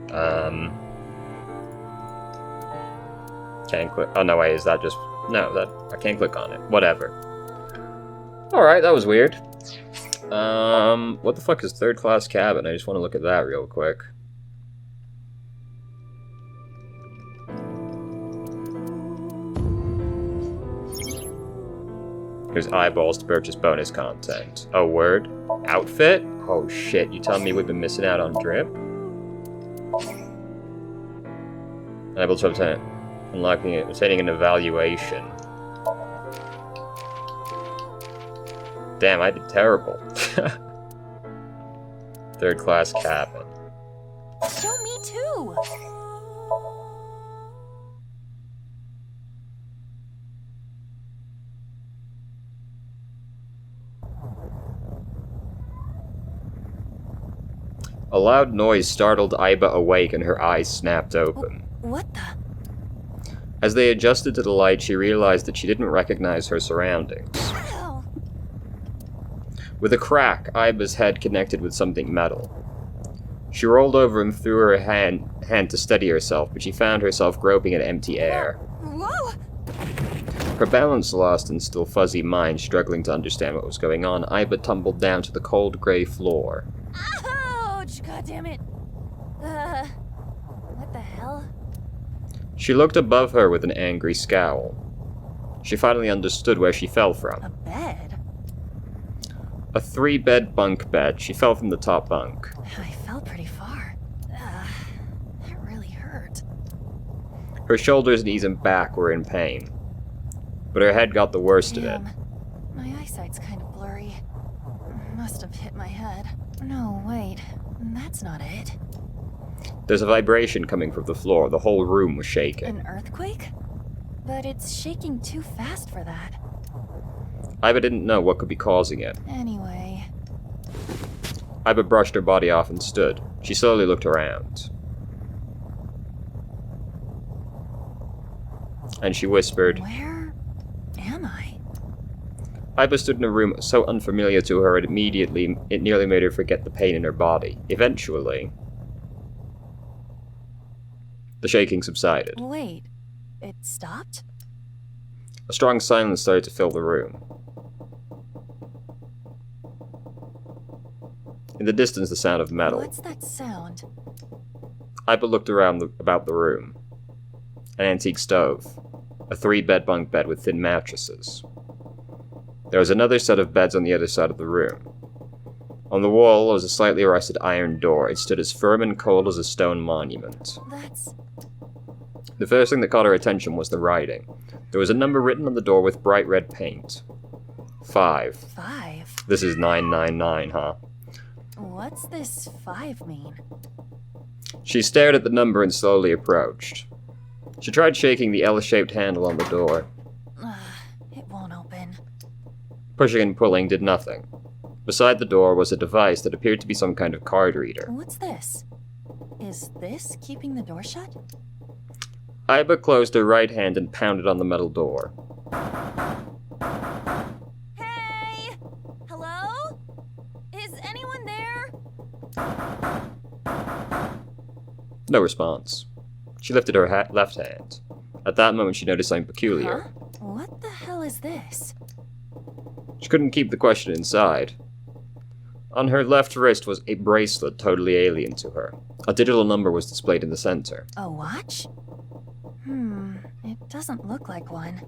Can't click. Oh no, wait, is that just... no, that I can't click on it. Whatever. Alright, that was weird. What the fuck is third class cabin? I just want to look at that real quick. Here's eyeballs to purchase bonus content. Oh, word? Outfit? Oh shit, you telling me we've been missing out on drip? Unable to obtain, unlocking it, obtaining an evaluation. Damn, I did terrible. Third class cabin. Show me too! A loud noise startled Aiba awake and her eyes snapped open. What the? As they adjusted to the light, she realized that she didn't recognize her surroundings. With a crack, Aiba's head connected with something metal. She rolled over and threw her hand to steady herself, but she found herself groping at empty air. Whoa! Her balance lost and still fuzzy mind struggling to understand what was going on, Aiba tumbled down to the cold gray floor. Ouch! God damn it! What the hell? She looked above her with an angry scowl. She finally understood where she fell from. A bed? A 3-bed bunk bed. She fell from the top bunk. I fell pretty far. That really hurt. Her shoulders, knees, and back were in pain. But her head got the worst of it. My eyesight's kind of blurry. Must have hit my head. No, wait. That's not it. There's a vibration coming from the floor. The whole room was shaking. An earthquake? But it's shaking too fast for that. Aiba didn't know what could be causing it. Anyway... Aiba brushed her body off and stood. She slowly looked around. And she whispered, "Where am I?" Aiba stood in a room so unfamiliar to her it nearly made her forget the pain in her body. Eventually, the shaking subsided. Wait, it stopped? A strong silence started to fill the room. In the distance, the sound of metal. What's that sound? Aiba looked around about the room. An antique stove. A 3-bed bunk bed with thin mattresses. There was another set of beds on the other side of the room. On the wall was a slightly rusted iron door. It stood as firm and cold as a stone monument. That's... The first thing that caught her attention was the writing. There was a number written on the door with bright red paint. 5. 5? This is 999, huh? What's this 5 mean? She stared at the number and slowly approached. She tried shaking the L-shaped handle on the door. It won't open. Pushing and pulling did nothing. Beside the door was a device that appeared to be some kind of card reader. What's this? Is this keeping the door shut? Aiba closed her right hand and pounded on the metal door. Hey! Hello? Is anyone there? No response. She lifted her left hand. At that moment, she noticed something peculiar. Huh? What the hell is this? She couldn't keep the question inside. On her left wrist was a bracelet totally alien to her. A digital number was displayed in the center. A watch? It doesn't look like one.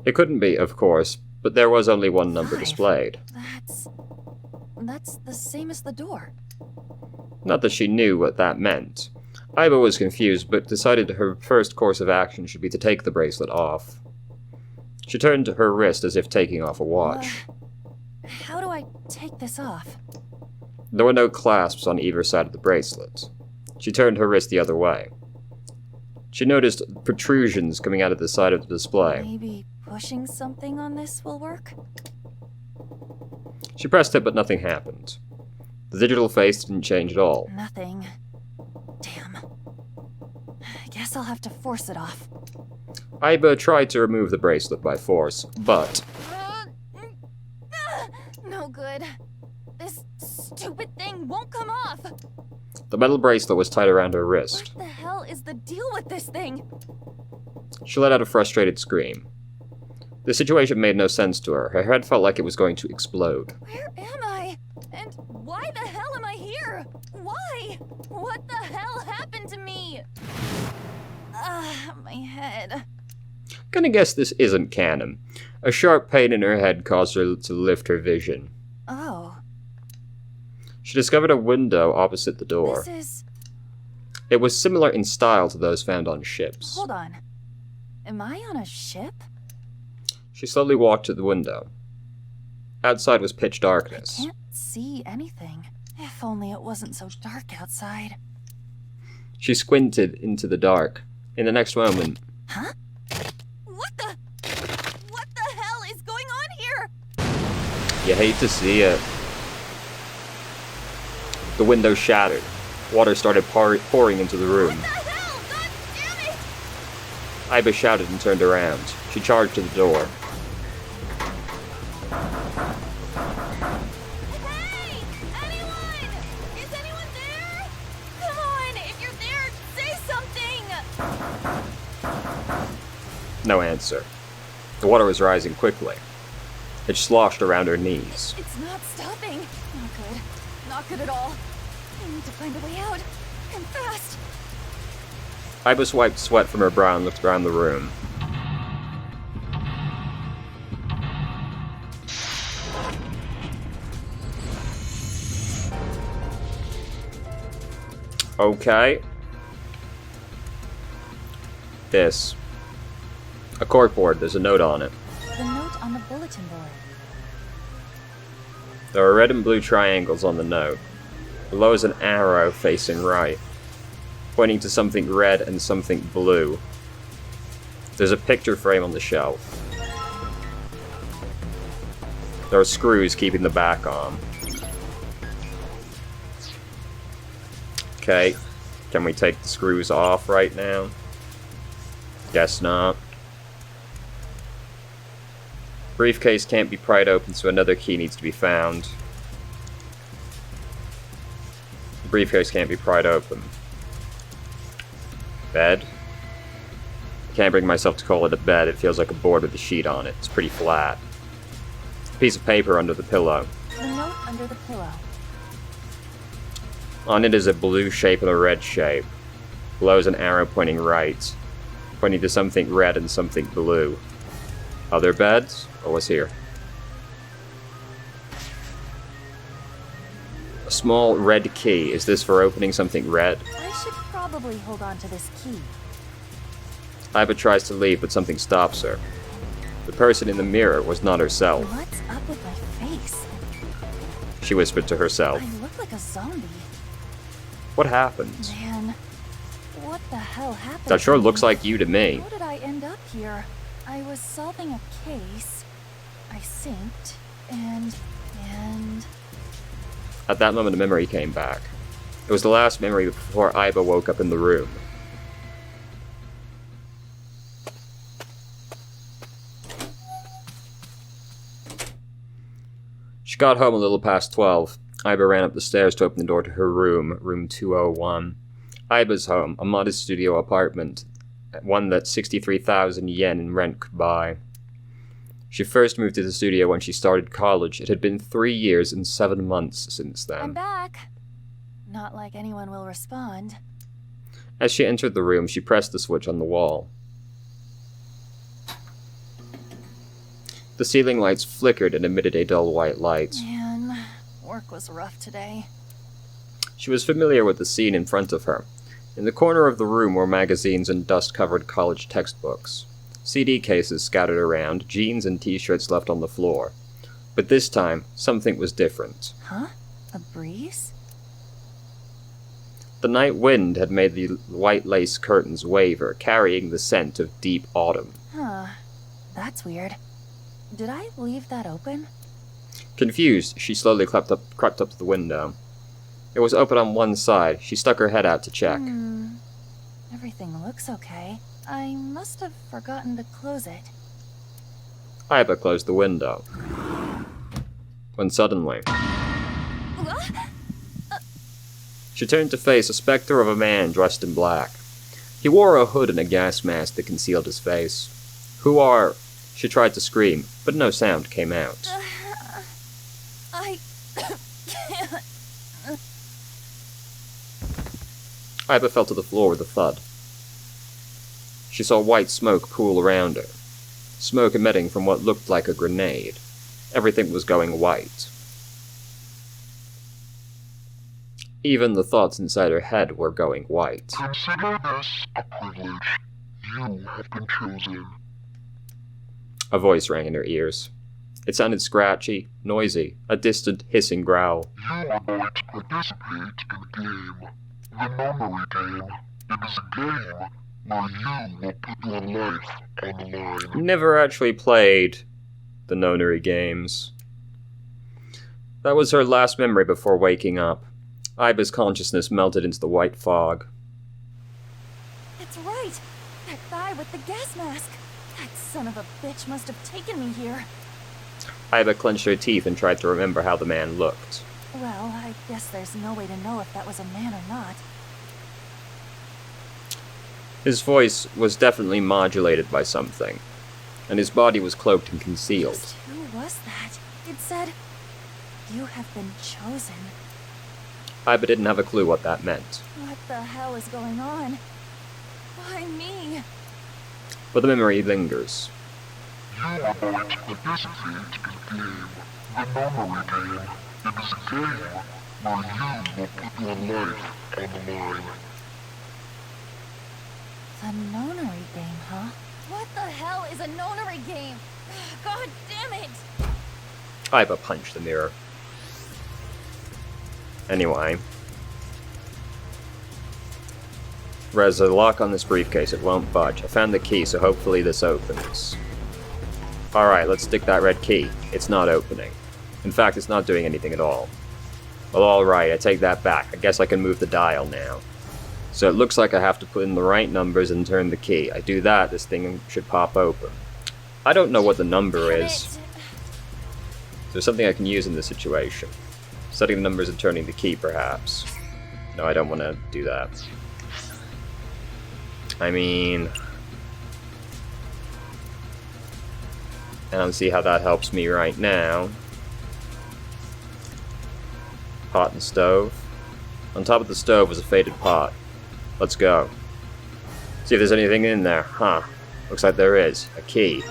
It couldn't be, of course, but there was only one number 5. displayed. That's the same as the door. Not that she knew what that meant. Aiba was confused, but decided her first course of action should be to take the bracelet off. She turned to her wrist as if taking off a watch. How do I take this off? There were no clasps on either side of the bracelet. She turned her wrist the other way. She noticed protrusions coming out of the side of the display. Maybe pushing something on this will work? She pressed it, but nothing happened. The digital face didn't change at all. Nothing. Damn. I guess I'll have to force it off. Aiba tried to remove the bracelet by force, but... No good. This stupid thing won't come off. the metal bracelet was tied around her wrist. What the hell is the deal with this thing? She let out a frustrated scream. The situation made no sense to her. Her head felt like it was going to explode. Where am I? And why the hell am I here? Why? What the hell happened to me? My head. Gonna guess this isn't canon. A sharp pain in her head caused her to lift her vision. Oh. She discovered a window opposite the door. This is... It was similar in style to those found on ships. Hold on. Am I on a ship? She slowly walked to the window. Outside was pitch darkness. I can't see anything. If only it wasn't so dark outside. She squinted into the dark. In the next moment... Huh? What the hell is going on here? You hate to see it. The window shattered. Water started pouring into the room. What the hell? God damn it! Aiba shouted and turned around. She charged to the door. Hey! Anyone? Is anyone there? Come on, if you're there, say something! No answer. The water was rising quickly. It sloshed around her knees. It's not stopping. Not good. Not good at all. I need to find a way out. And fast. Aiba wiped sweat from her brow and looked around the room. Okay. This. A corkboard, there's a note on it. The note on the bulletin board. There are red and blue triangles on the note. Below is an arrow facing right, pointing to something red and something blue. There's a picture frame on the shelf. There are screws keeping the back on. Okay, can we take the screws off right now? Guess not. Briefcase can't be pried open, so another key needs to be found. The briefcase can't be pried open. Bed? I can't bring myself to call it a bed. It feels like a board with a sheet on it. It's pretty flat. A piece of paper under the pillow. The note under the pillow. On it is a blue shape and a red shape. Below is an arrow pointing right, pointing to something red and something blue. Other beds? Or what's here? A small red key. Is this for opening something red? I should probably hold on to this key. Aiba tries to leave, but something stops her. The person in the mirror was not herself. What's up with my face? She whispered to herself. I look like a zombie. What happened? Man, what the hell happened? That sure to looks me? like you to me. How did I end up here? I was solving a case. I synced, and... At that moment, a memory came back. It was the last memory before Aiba woke up in the room. She got home a little past 12. Aiba ran up the stairs to open the door to her room, room 201. Aiba's home, a modest studio apartment, one that 63,000 yen in rent could buy. She first moved to the studio when she started college. It had been 3 years and 7 months since then. I'm back. Not like anyone will respond. As she entered the room, she pressed the switch on the wall. The ceiling lights flickered and emitted a dull white light. Man, work was rough today. She was familiar with the scene in front of her. In the corner of the room were magazines and dust-covered college textbooks. CD cases scattered around, jeans and t-shirts left on the floor. But this time, something was different. Huh? A breeze? The night wind had made the white lace curtains waver, carrying the scent of deep autumn. Huh. That's weird. Did I leave that open? Confused, she slowly crept up to the window. It was open on one side. She stuck her head out to check. Everything looks okay. I must have forgotten to close it. Iba closed the window. When suddenly, she turned to face a specter of a man dressed in black. He wore a hood and a gas mask that concealed his face. "Who are—" She tried to scream, but no sound came out. I can't. Iba fell to the floor with a thud. She saw white smoke pool around her. Smoke emitting from what looked like a grenade. Everything was going white. Even the thoughts inside her head were going white. Consider this a privilege. You have been chosen. A voice rang in her ears. It sounded scratchy, noisy, a distant hissing growl. You are going to participate in a game. The nonary game. It is a game where you will put your life on the line. Never actually played the nonary games. That was her last memory before waking up. Iba's consciousness melted into the white fog. It's right! That guy with the gas mask! That son of a bitch must have taken me here. Iba clenched her teeth and tried to remember how the man looked. Well, I guess there's no way to know if that was a man or not. His voice was definitely modulated by something, and his body was cloaked and concealed. Just who was that? It said, "You have been chosen." Iba didn't have a clue what that meant. What the hell is going on? Why me? But the memory lingers. You are going to participate in a game. The nonary game. It is a game where you will put your life on the line. The nonary game, huh? What the hell is a nonary game? God damn it! Iba punched the mirror. Anyway. There's a lock on this briefcase, it won't budge. I found the key, so hopefully this opens. Alright, let's stick that red key. It's not opening. In fact, it's not doing anything at all. Well, alright, I take that back. I guess I can move the dial now. So it looks like I have to put in the right numbers and turn the key. I do that, this thing should pop open. I don't know what the number is. There's something I can use in this situation. Setting the numbers and turning the key, perhaps. No, I don't want to do that. I mean... I don't see how that helps me right now. Pot and stove. On top of the stove was a faded pot. Let's go. See if there's anything in there. Huh. Looks like there is. A key.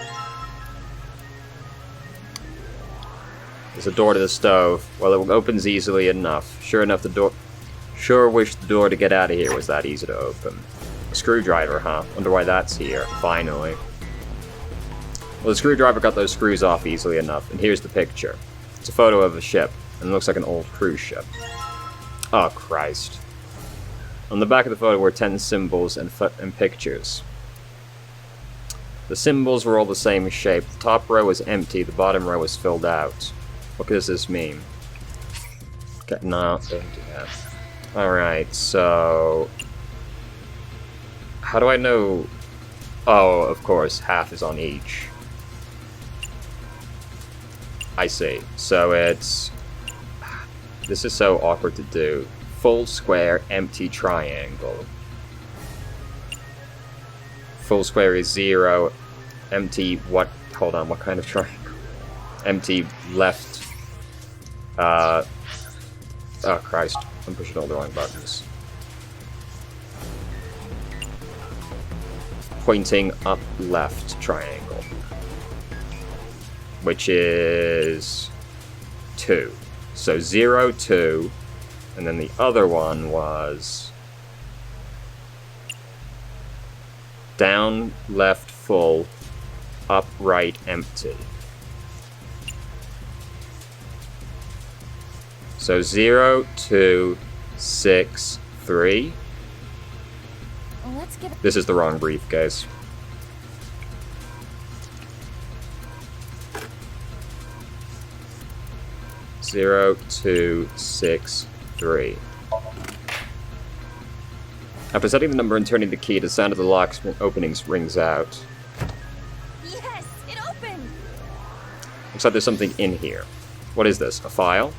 There's a door to the stove. Well, it opens easily enough. Sure enough, the door... Sure wish the door to get out of here was that easy to open. A screwdriver, huh? Wonder why that's here. Finally. Well, the screwdriver got those screws off easily enough, and here's the picture. It's a photo of a ship, and it looks like an old cruise ship. Oh, Christ. On the back of the photo were 10 symbols and pictures. The symbols were all the same shape. The top row was empty, the bottom row was filled out. What does this mean? Okay, no, don't do that. Alright, so... How do I know... Oh, of course, half is on each. I see. So it's... This is so awkward to do. Full square, empty triangle. Full square is 0. Empty, what? Hold on, what kind of triangle? Empty, left. Oh, Christ. I'm pushing all the wrong buttons. Pointing up, left triangle. which is 2. So 0, 2, and then the other one was down, left, full, up, right, empty. So 0, 2, 6, 3. Let's give it. This is the wrong brief, guys. Zero, 2, 6, 3. After setting the number and turning the key, the sound of the lock's openings rings out. Yes, it opened. Looks like there's something in here. What is this? A file?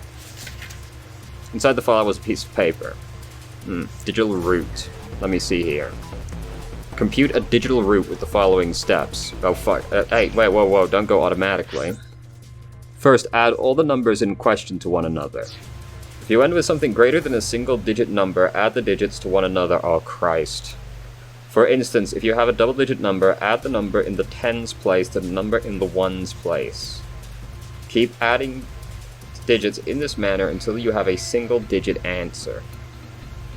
Inside the file was a piece of paper. Digital root. Let me see here. Compute a digital root with the following steps. Oh fuck. Hey, wait, whoa, don't go automatically. First, add all the numbers in question to one another. If you end with something greater than a single-digit number, add the digits to one another. Oh, Christ. For instance, if you have a double-digit number, add the number in the tens place to the number in the ones place. Keep adding digits in this manner until you have a single-digit answer.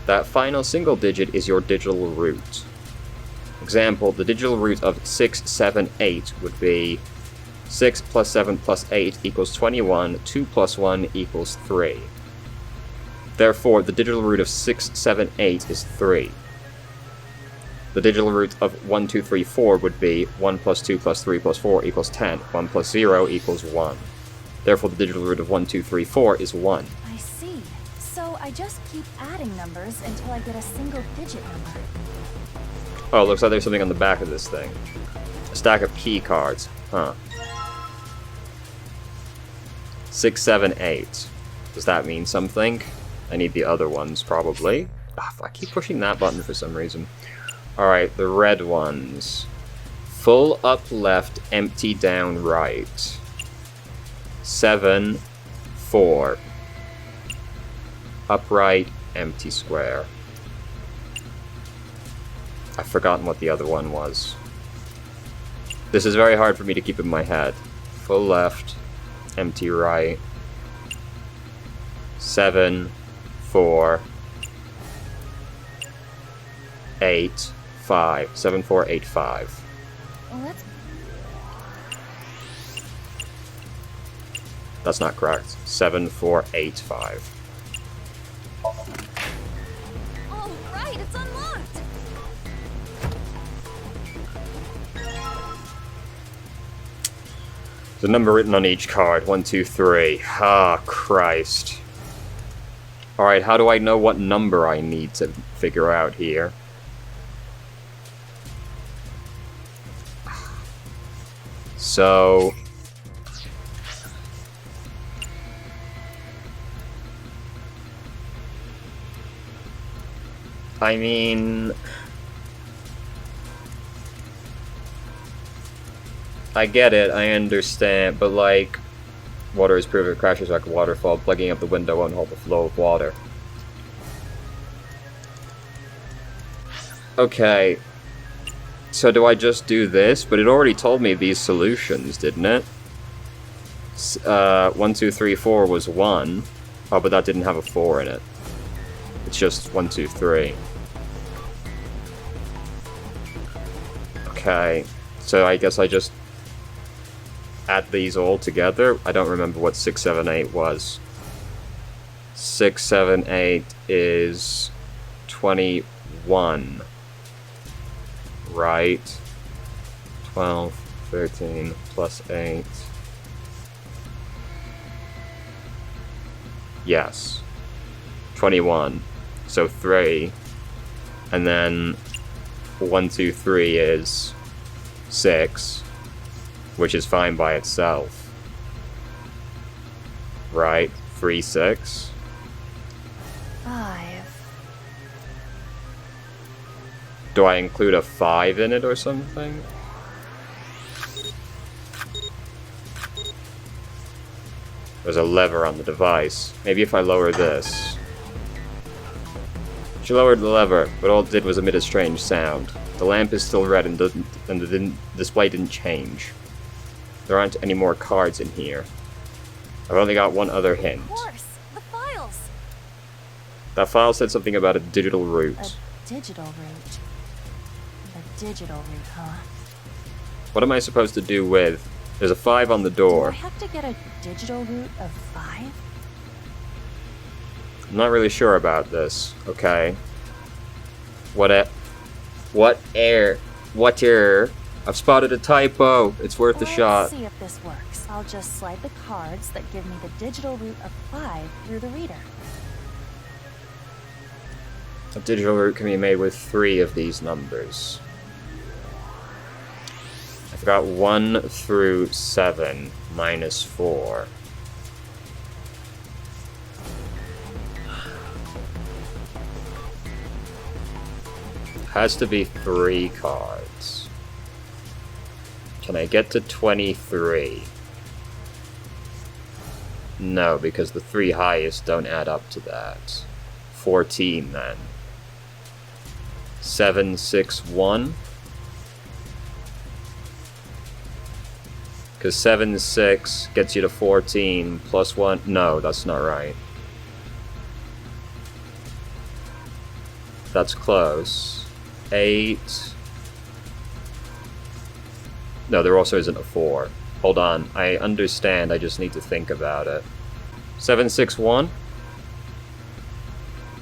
That final single digit is your digital root. Example, the digital root of 6, 7, 8 would be 6 plus 7 plus 8 equals 21, 2 plus 1 equals 3. Therefore, the digital root of 6, 7, 8 is 3. The digital root of 1, 2, 3, 4 would be 1 plus 2 plus 3 plus 4 equals 10. 1 plus 0 equals 1. Therefore, the digital root of 1, 2, 3, 4 is 1. I see. So I just keep adding numbers until I get a single digit number. Oh, looks like there's something on the back of this thing. A stack of key cards. Huh. 6, 7, 8. Does that mean something? I need the other ones, probably. I keep pushing that button for some reason. Alright, the red ones. Full up left, empty down right. 7, 4. Upright, empty square. I've forgotten what the other one was. This is very hard for me to keep in my head. Full left, empty right. 7, 4, 8, 5. 7, 4, 8, 5. Let's. That's not correct. 7, 4, 8, 5. All right, it's unlocked. The number written on each card. 1, 2, 3. Ah, Christ. Alright, how do I know what number I need to figure out here? So... I mean... I get it, I understand, but like... Water is proof it crashes like a waterfall. Plugging up the window won't hold the flow of water. Okay. So do I just do this? But it already told me these solutions, didn't it? 1, 2, 3, 4 was 1. Oh, but that didn't have a 4 in it. It's just 1, 2, 3. Okay. So I guess I just add these all together. I don't remember what 6, 7, 8 was. 6, 7, 8 is 21. Right? 12, 13, plus 8. Yes. 21. So 3. And then 1, 2, 3 is 6. Which is fine by itself. Right? 3, 6. 5. Do I include a 5 in it or something? There's a lever on the device. Maybe if I lower this. She lowered the lever, but all it did was emit a strange sound. The lamp is still red and the display didn't change. There aren't any more cards in here. I've only got one other hint. Of course, the files. That file said something about a digital route. A digital route. A digital route, huh? What am I supposed to do with... There's a 5 on the Do I door. have to get a digital route of 5? I'm not really sure about this, okay? What I've spotted a typo. It's worth a shot. Let's see if this works. I'll just slide the cards that give me the digital route of 5 through the reader. A digital route can be made with 3 of these numbers. I've got 1 through 7 minus 4. Has to be 3 cards. Can I get to 23? No, because the 3 highest don't add up to that. 14 then. 7, 6, 1. Because 7, 6 gets you to 14 plus 1. No, that's not right. That's close. 8. No, there also isn't a 4. Hold on. I understand. I just need to think about it. 7, 6, 1?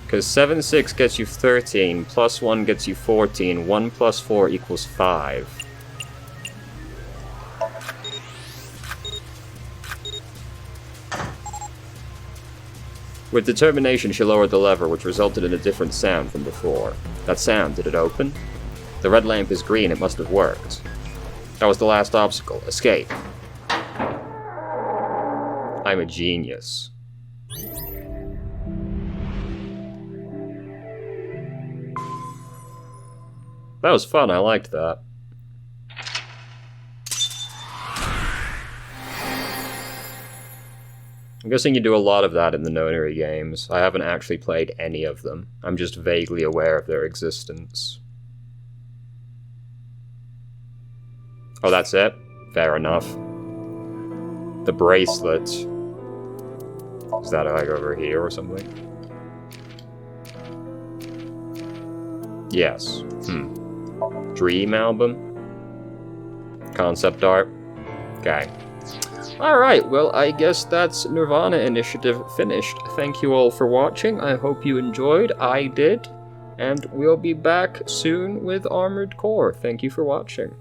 Because 7, 6 gets you 13, plus 1 gets you 14. 1 plus 4 equals 5. With determination, she lowered the lever, which resulted in a different sound from before. That sound, did it open? The red lamp is green, it must have worked. That was the last obstacle. Escape. I'm a genius. That was fun, I liked that. I'm guessing you do a lot of that in the Nonary games. I haven't actually played any of them. I'm just vaguely aware of their existence. Oh, that's it? Fair enough. The bracelet. Is that like over here or something? Yes. Dream album? Concept art? Okay. Alright, well, I guess that's nirvanA Initiative finished. Thank you all for watching. I hope you enjoyed. I did. And we'll be back soon with Armored Core. Thank you for watching.